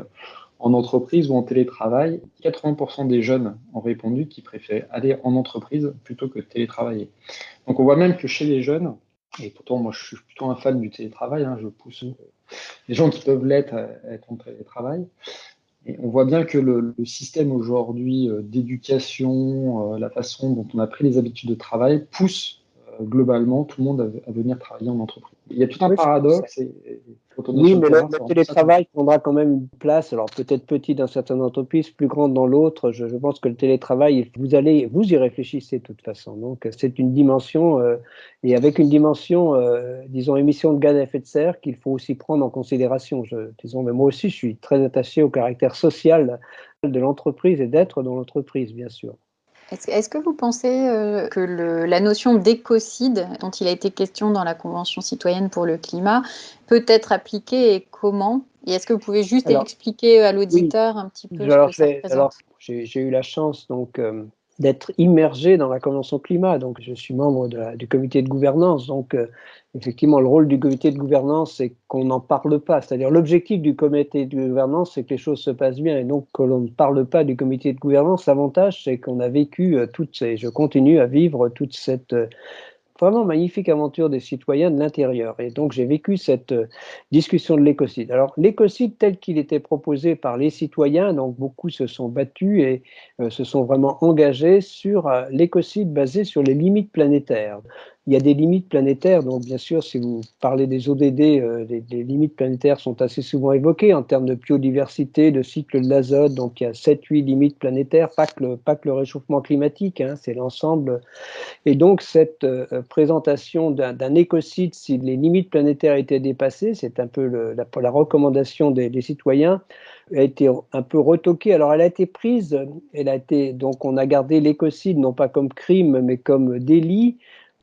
en entreprise ou en télétravail. 80% des jeunes ont répondu qu'ils préféraient aller en entreprise plutôt que télétravailler. Donc on voit même que chez les jeunes, et pourtant moi je suis plutôt un fan du télétravail, hein, je pousse les gens qui peuvent l'être à être en télétravail. Et on voit bien que le système aujourd'hui d'éducation, la façon dont on a pris les habitudes de travail pousse globalement tout le monde à venir travailler en entreprise. Il y a tout un paradoxe. Oui, mais le télétravail prendra quand même une place, alors peut-être petit dans certaines entreprises, plus grande dans l'autre. Je pense que le télétravail, vous y réfléchissez de toute façon. Donc c'est une dimension, et avec une dimension, disons, émission de gaz à effet de serre qu'il faut aussi prendre en considération. Disons, mais moi aussi, je suis très attaché au caractère social de l'entreprise et d'être dans l'entreprise, bien sûr. Est-ce que vous pensez que la notion d'écocide, dont il a été question dans la Convention citoyenne pour le climat, peut être appliquée et comment? Et est-ce que vous pouvez juste expliquer à l'auditeur un petit peu ce que ça représente? J'ai eu la chance donc d'être immergé dans la Convention climat, donc je suis membre du comité de gouvernance, donc effectivement le rôle du comité de gouvernance c'est qu'on n'en parle pas, c'est-à-dire l'objectif du comité de gouvernance c'est que les choses se passent bien, et donc que l'on ne parle pas du comité de gouvernance, l'avantage c'est qu'on a vécu je continue à vivre toute cette vraiment magnifique aventure des citoyens de l'intérieur. Et donc, j'ai vécu cette discussion de l'écocide. Alors, l'écocide tel qu'il était proposé par les citoyens, donc beaucoup se sont battus et se sont vraiment engagés sur l'écocide basé sur les limites planétaires. Il y a des limites planétaires, donc bien sûr, si vous parlez des ODD, les limites planétaires sont assez souvent évoquées en termes de biodiversité, de cycle de l'azote, donc il y a 7-8 limites planétaires, pas que le réchauffement climatique, hein, c'est l'ensemble. Et donc cette présentation d'un écocide, si les limites planétaires étaient dépassées, c'est un peu la recommandation des citoyens, a été un peu retoquée. Alors elle a été prise, donc on a gardé l'écocide non pas comme crime, mais comme délit.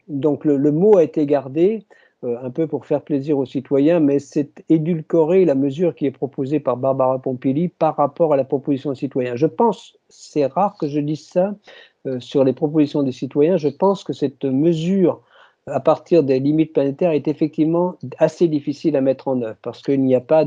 Donc le mot a été gardé, un peu pour faire plaisir aux citoyens, mais c'est édulcoré la mesure qui est proposée par Barbara Pompili par rapport à la proposition des citoyens. Je pense, c'est rare que je dise ça, sur les propositions des citoyens, je pense que cette mesure à partir des limites planétaires est effectivement assez difficile à mettre en œuvre parce qu'il n'y a pas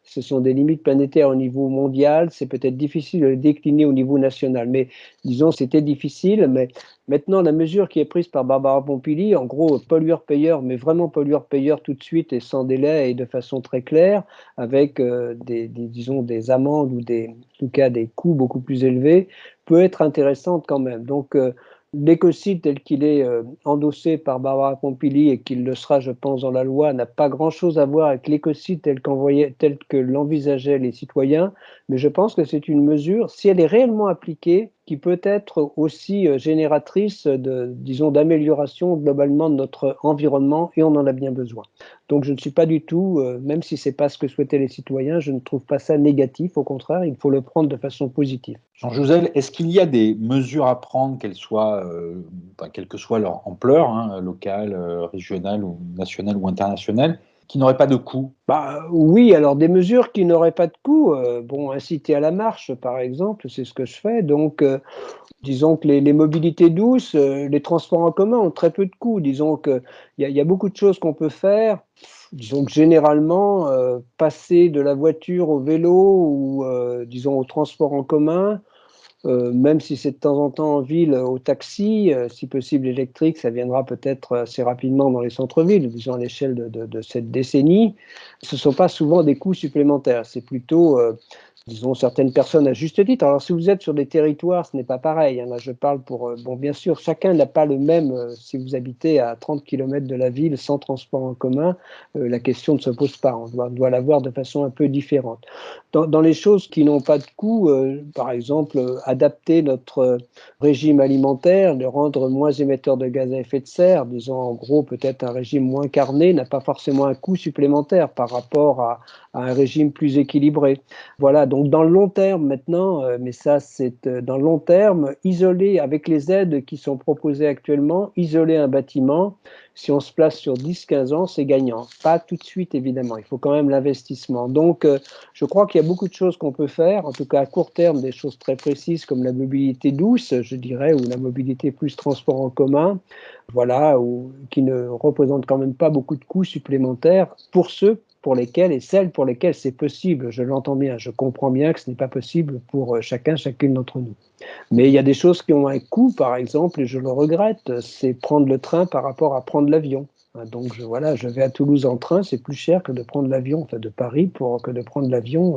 ce sont des limites planétaires au niveau mondial, c'est peut-être difficile de les décliner au niveau national, mais disons c'était difficile, mais maintenant la mesure qui est prise par Barbara Pompili, en gros pollueur-payeur, mais vraiment pollueur-payeur tout de suite et sans délai et de façon très claire, avec disons des amendes ou en tout cas des coûts beaucoup plus élevés, peut être intéressante quand même. Donc l'écocide tel qu'il est endossé par Barbara Pompili et qu'il le sera, je pense, dans la loi, n'a pas grand-chose à voir avec l'écocide tel que l'envisageaient les citoyens, mais je pense que c'est une mesure, si elle est réellement appliquée, qui peut être aussi génératrice disons, d'amélioration globalement de notre environnement, et on en a bien besoin. Donc je ne suis pas du tout, même si ce n'est pas ce que souhaitaient les citoyens, je ne trouve pas ça négatif, au contraire, il faut le prendre de façon positive. Jean Jouzel, est-ce qu'il y a des mesures à prendre, quelles quelle que soit leur ampleur, hein, locale, régionale, ou nationale ou internationale, qui n'auraient pas de coût? Oui, alors des mesures qui n'auraient pas de coût, inciter à la marche par exemple, c'est ce que je fais, donc Disons que les mobilités douces, les transports en commun ont très peu de coûts. Disons qu'il y a beaucoup de choses qu'on peut faire. Disons que généralement, passer de la voiture au vélo ou, disons, au transport en commun, même si c'est de temps en temps en ville, au taxi, si possible électrique, ça viendra peut-être assez rapidement dans les centres-villes, disons à l'échelle de cette décennie. Ce ne sont pas souvent des coûts supplémentaires, c'est plutôt, disons, certaines personnes à juste titre. Alors, si vous êtes sur des territoires, ce n'est pas pareil, hein. Là, je parle pour, bon, bien sûr, chacun n'a pas le même, si vous habitez à 30 km de la ville sans transport en commun, la question ne se pose pas, on doit la voir de façon un peu différente. Dans les choses qui n'ont pas de coût, par exemple, adapter notre régime alimentaire, le rendre moins émetteur de gaz à effet de serre, disons en gros peut-être un régime moins carné, n'a pas forcément un coût supplémentaire par rapport à un régime plus équilibré. Voilà, donc dans le long terme maintenant, mais ça c'est dans le long terme, isoler avec les aides qui sont proposées actuellement, isoler un bâtiment, si on se place sur 10-15 ans, c'est gagnant. Pas tout de suite évidemment, il faut quand même l'investissement. Donc je crois qu'il y a beaucoup de choses qu'on peut faire, en tout cas à court terme, des choses très précises comme la mobilité douce, je dirais, ou la mobilité plus transport en commun, voilà, ou qui ne représente quand même pas beaucoup de coûts supplémentaires pour ceux pour lesquels et celles pour lesquelles c'est possible. Je l'entends bien, je comprends bien que ce n'est pas possible pour chacune d'entre nous. Mais il y a des choses qui ont un coût, par exemple, et je le regrette, c'est prendre le train par rapport à prendre l'avion. Donc voilà, je vais à Toulouse en train, c'est plus cher que de prendre l'avion, enfin de Paris, que de prendre l'avion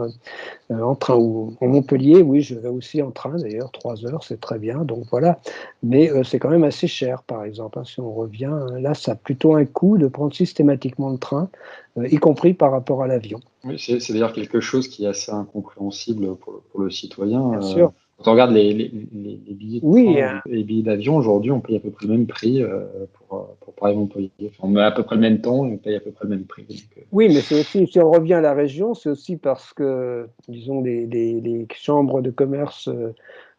en train. Ou en Montpellier, oui, je vais aussi en train d'ailleurs, 3 heures, c'est très bien, donc voilà. Mais c'est quand même assez cher, par exemple, hein, si on revient, hein, là, ça a plutôt un coût de prendre systématiquement le train, y compris par rapport à l'avion. Oui, c'est d'ailleurs quelque chose qui est assez incompréhensible pour le citoyen. Bien sûr. Quand on regarde les billets de Oui, train et les billets d'avion, aujourd'hui, on paye à peu près le même prix pour Paris-Montpellier. Enfin, on met à peu près le même temps et on paye à peu près le même prix. Donc, oui, mais c'est aussi, si on revient à la région, c'est aussi parce que, disons, les chambres de commerce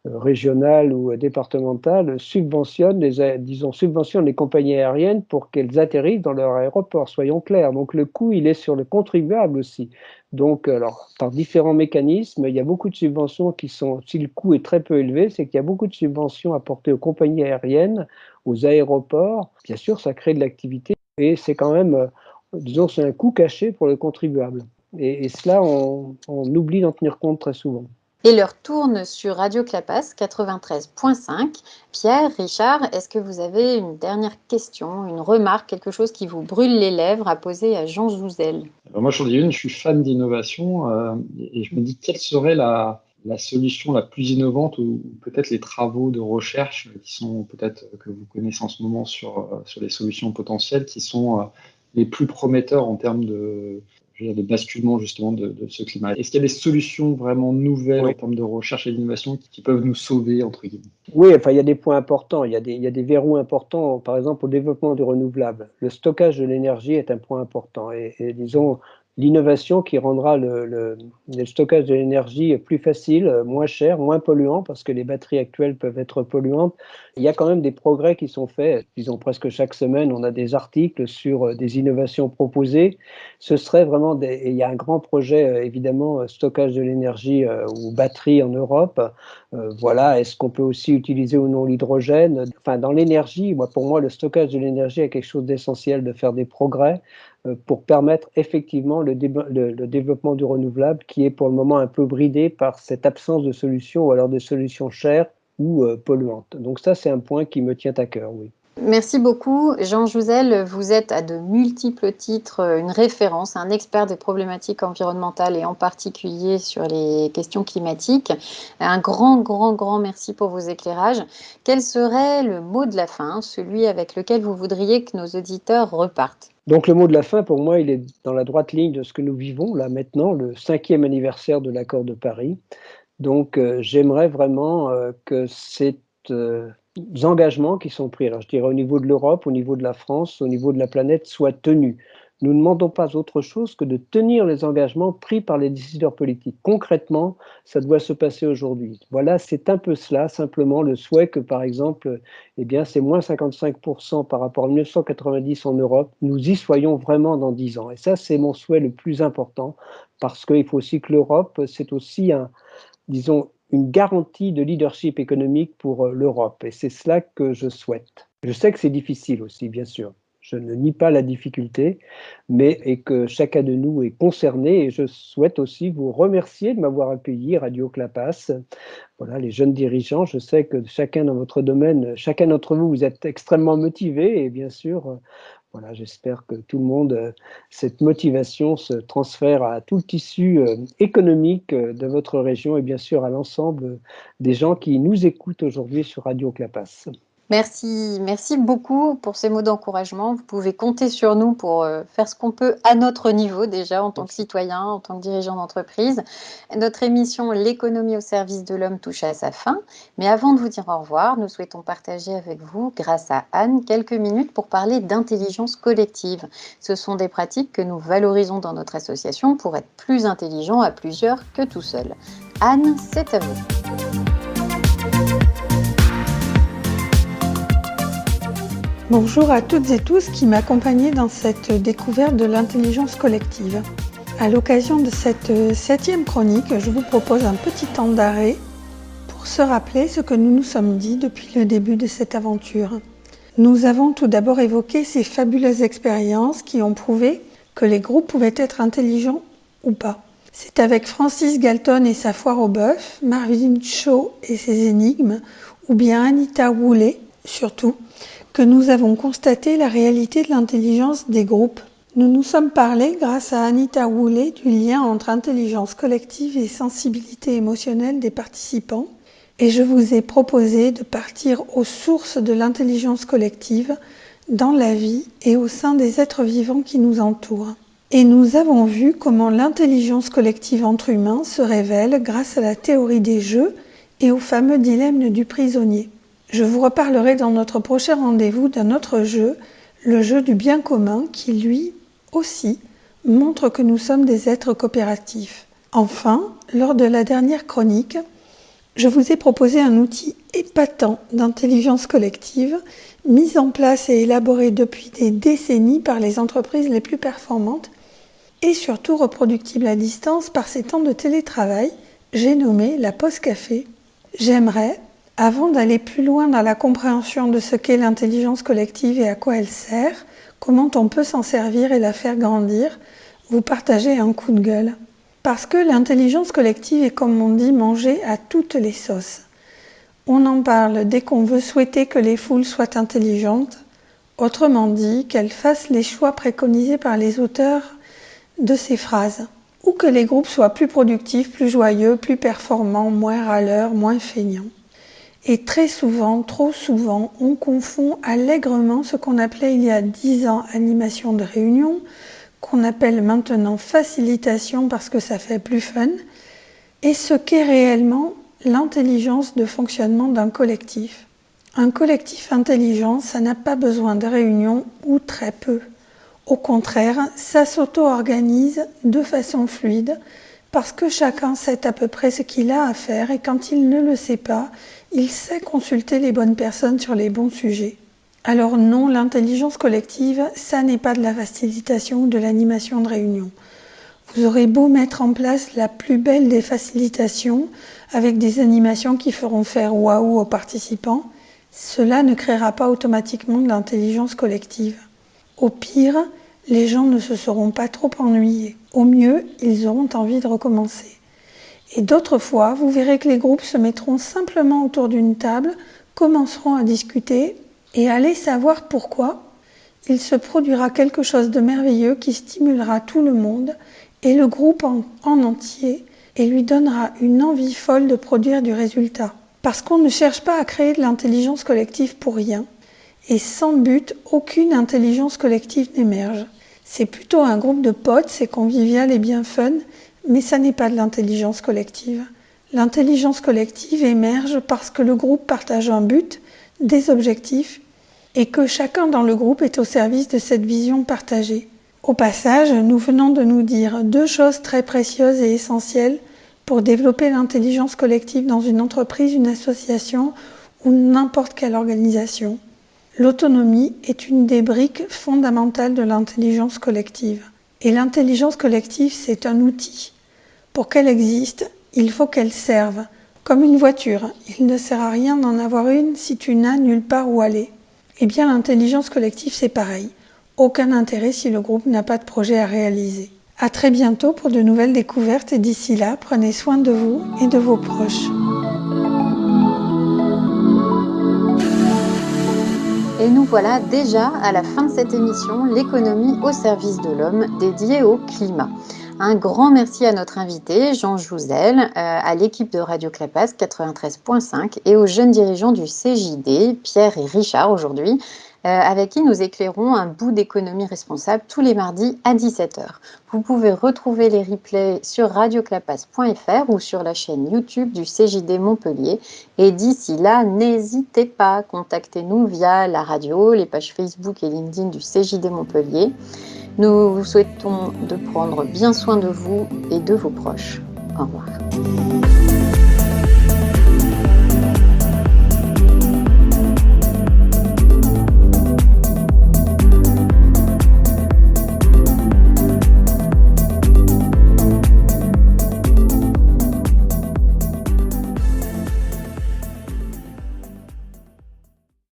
régionales ou départementales subventionnent les compagnies aériennes pour qu'elles atterrissent dans leur aéroport, soyons clairs. Donc le coût, il est sur le contribuable aussi. Donc, alors, par différents mécanismes, il y a beaucoup de subventions qui sont, si le coût est très peu élevé, c'est qu'il y a beaucoup de subventions apportées aux compagnies aériennes, aux aéroports. Bien sûr, ça crée de l'activité et c'est quand même, disons, c'est un coût caché pour le contribuable. Et cela, on oublie d'en tenir compte très souvent. Et l'heure tourne sur Radio Clapas 93.5. Pierre, Richard, est-ce que vous avez une dernière question, une remarque, quelque chose qui vous brûle les lèvres à poser à Jean Jouzel? moi, j'en ai une, je suis fan d'innovation et je me dis quelle serait la solution la plus innovante ou peut-être les travaux de recherche qui sont peut-être que vous connaissez en ce moment sur les solutions potentielles qui sont les plus prometteurs en termes je veux dire, de basculement justement de ce climat. Est-ce qu'il y a des solutions vraiment nouvelles en Oui. termes de recherche et d'innovation qui peuvent nous sauver, entre guillemets? Oui, enfin, il y a des points importants, il y a des verrous importants, par exemple, au développement du renouvelable. Le stockage de l'énergie est un point important et disons, l'innovation qui rendra le stockage de l'énergie plus facile, moins cher, moins polluant, parce que les batteries actuelles peuvent être polluantes. Il y a quand même des progrès qui sont faits, disons presque chaque semaine, on a des articles sur des innovations proposées. Ce serait vraiment et il y a un grand projet, évidemment, stockage de l'énergie ou batterie en Europe. Voilà, est-ce qu'on peut aussi utiliser ou non l'hydrogène? Enfin, dans l'énergie, pour moi, le stockage de l'énergie est quelque chose d'essentiel de faire des progrès pour permettre effectivement le développement du renouvelable qui est pour le moment un peu bridé par cette absence de solutions ou alors de solutions chères ou polluantes. Donc ça, c'est un point qui me tient à cœur, oui. Merci beaucoup. Jean Jouzel, vous êtes à de multiples titres une référence, un expert des problématiques environnementales et en particulier sur les questions climatiques. Un grand merci pour vos éclairages. Quel serait le mot de la fin, celui avec lequel vous voudriez que nos auditeurs repartent? Donc le mot de la fin, pour moi, il est dans la droite ligne de ce que nous vivons là maintenant, le 5e anniversaire de l'accord de Paris. Donc j'aimerais vraiment que ces engagements qui sont pris, alors je dirais au niveau de l'Europe, au niveau de la France, au niveau de la planète, soient tenus. Nous ne demandons pas autre chose que de tenir les engagements pris par les décideurs politiques. Concrètement, ça doit se passer aujourd'hui. Voilà, c'est un peu cela, simplement le souhait que, par exemple, eh bien, c'est moins 55% par rapport à 1990 en Europe, nous y soyons vraiment dans 10 ans. Et ça, c'est mon souhait le plus important, parce qu'il faut aussi que l'Europe, c'est aussi disons, une garantie de leadership économique pour l'Europe. Et c'est cela que je souhaite. Je sais que c'est difficile aussi, bien sûr. Je ne nie pas la difficulté, et que chacun de nous est concerné. Et je souhaite aussi vous remercier de m'avoir accueilli, Radio Clapas. Voilà, les jeunes dirigeants, je sais que chacun dans votre domaine, chacun d'entre vous, vous êtes extrêmement motivés. Et bien sûr, voilà, j'espère que tout le monde, cette motivation se transfère à tout le tissu économique de votre région et bien sûr à l'ensemble des gens qui nous écoutent aujourd'hui sur Radio Clapas. Merci beaucoup pour ces mots d'encouragement. Vous pouvez compter sur nous pour faire ce qu'on peut à notre niveau déjà en tant que citoyen, en tant que dirigeant d'entreprise. Notre émission L'économie au service de l'homme touche à sa fin. Mais avant de vous dire au revoir, nous souhaitons partager avec vous, grâce à Anne, quelques minutes pour parler d'intelligence collective. Ce sont des pratiques que nous valorisons dans notre association pour être plus intelligents à plusieurs que tout seul. Anne, c'est à vous. Bonjour à toutes et tous qui m'accompagnez dans cette découverte de l'intelligence collective. À l'occasion de cette 7e chronique, je vous propose un petit temps d'arrêt pour se rappeler ce que nous nous sommes dit depuis le début de cette aventure. Nous avons tout d'abord évoqué ces fabuleuses expériences qui ont prouvé que les groupes pouvaient être intelligents ou pas. C'est avec Francis Galton et sa foire au bœuf, Marvin Shaw et ses énigmes, ou bien Anita Woolley, surtout, que nous avons constaté la réalité de l'intelligence des groupes. Nous nous sommes parlé, grâce à Anita Woolley, du lien entre intelligence collective et sensibilité émotionnelle des participants, et je vous ai proposé de partir aux sources de l'intelligence collective dans la vie et au sein des êtres vivants qui nous entourent. Et nous avons vu comment l'intelligence collective entre humains se révèle grâce à la théorie des jeux et au fameux dilemme du prisonnier. Je vous reparlerai dans notre prochain rendez-vous d'un autre jeu, le jeu du bien commun, qui lui aussi montre que nous sommes des êtres coopératifs. Enfin, lors de la dernière chronique, je vous ai proposé un outil épatant d'intelligence collective, mis en place et élaboré depuis des décennies par les entreprises les plus performantes et surtout reproductible à distance par ces temps de télétravail, j'ai nommé la pause café. J'aimerais, avant d'aller plus loin dans la compréhension de ce qu'est l'intelligence collective et à quoi elle sert, comment on peut s'en servir et la faire grandir, vous partager un coup de gueule. Parce que l'intelligence collective est, comme on dit, mangée à toutes les sauces. On en parle dès qu'on veut souhaiter que les foules soient intelligentes, autrement dit, qu'elles fassent les choix préconisés par les auteurs de ces phrases, ou que les groupes soient plus productifs, plus joyeux, plus performants, moins râleurs, moins feignants. Et très souvent, trop souvent, on confond allègrement ce qu'on appelait il y a 10 ans animation de réunion, qu'on appelle maintenant facilitation parce que ça fait plus fun, et ce qu'est réellement l'intelligence de fonctionnement d'un collectif. Un collectif intelligent, ça n'a pas besoin de réunion ou très peu. Au contraire, ça s'auto-organise de façon fluide parce que chacun sait à peu près ce qu'il a à faire et quand il ne le sait pas, il sait consulter les bonnes personnes sur les bons sujets. Alors non, l'intelligence collective, ça n'est pas de la facilitation ou de l'animation de réunion. Vous aurez beau mettre en place la plus belle des facilitations avec des animations qui feront faire waouh aux participants, cela ne créera pas automatiquement de l'intelligence collective. Au pire, les gens ne se seront pas trop ennuyés. Au mieux, ils auront envie de recommencer. Et d'autres fois, vous verrez que les groupes se mettront simplement autour d'une table, commenceront à discuter et allez savoir pourquoi. Il se produira quelque chose de merveilleux qui stimulera tout le monde et le groupe en entier et lui donnera une envie folle de produire du résultat. Parce qu'on ne cherche pas à créer de l'intelligence collective pour rien. Et sans but, aucune intelligence collective n'émerge. C'est plutôt un groupe de potes, c'est convivial et bien fun, mais ça n'est pas de l'intelligence collective. L'intelligence collective émerge parce que le groupe partage un but, des objectifs, et que chacun dans le groupe est au service de cette vision partagée. Au passage, nous venons de nous dire 2 choses très précieuses et essentielles pour développer l'intelligence collective dans une entreprise, une association ou n'importe quelle organisation. L'autonomie est une des briques fondamentales de l'intelligence collective. Et l'intelligence collective, c'est un outil. Pour qu'elle existe, il faut qu'elle serve Comme une voiture, il ne sert à rien d'en avoir une si tu n'as nulle part où aller. Eh bien, l'intelligence collective, c'est pareil. Aucun intérêt si le groupe n'a pas de projet à réaliser. À très bientôt pour de nouvelles découvertes et d'ici là, prenez soin de vous et de vos proches. Et nous voilà déjà à la fin de cette émission, l'économie au service de l'homme, dédiée au climat. Un grand merci à notre invité, Jean Jouzel, à l'équipe de Radio Clapas 93.5 et aux jeunes dirigeants du CJD, Pierre et Richard aujourd'hui, avec qui nous éclairons un bout d'économie responsable tous les mardis à 17h. Vous pouvez retrouver les replays sur radioclapas.fr ou sur la chaîne YouTube du CJD Montpellier. Et d'ici là, n'hésitez pas, contactez-nous via la radio, les pages Facebook et LinkedIn du CJD Montpellier. Nous vous souhaitons de prendre bien soin de vous et de vos proches. Au revoir.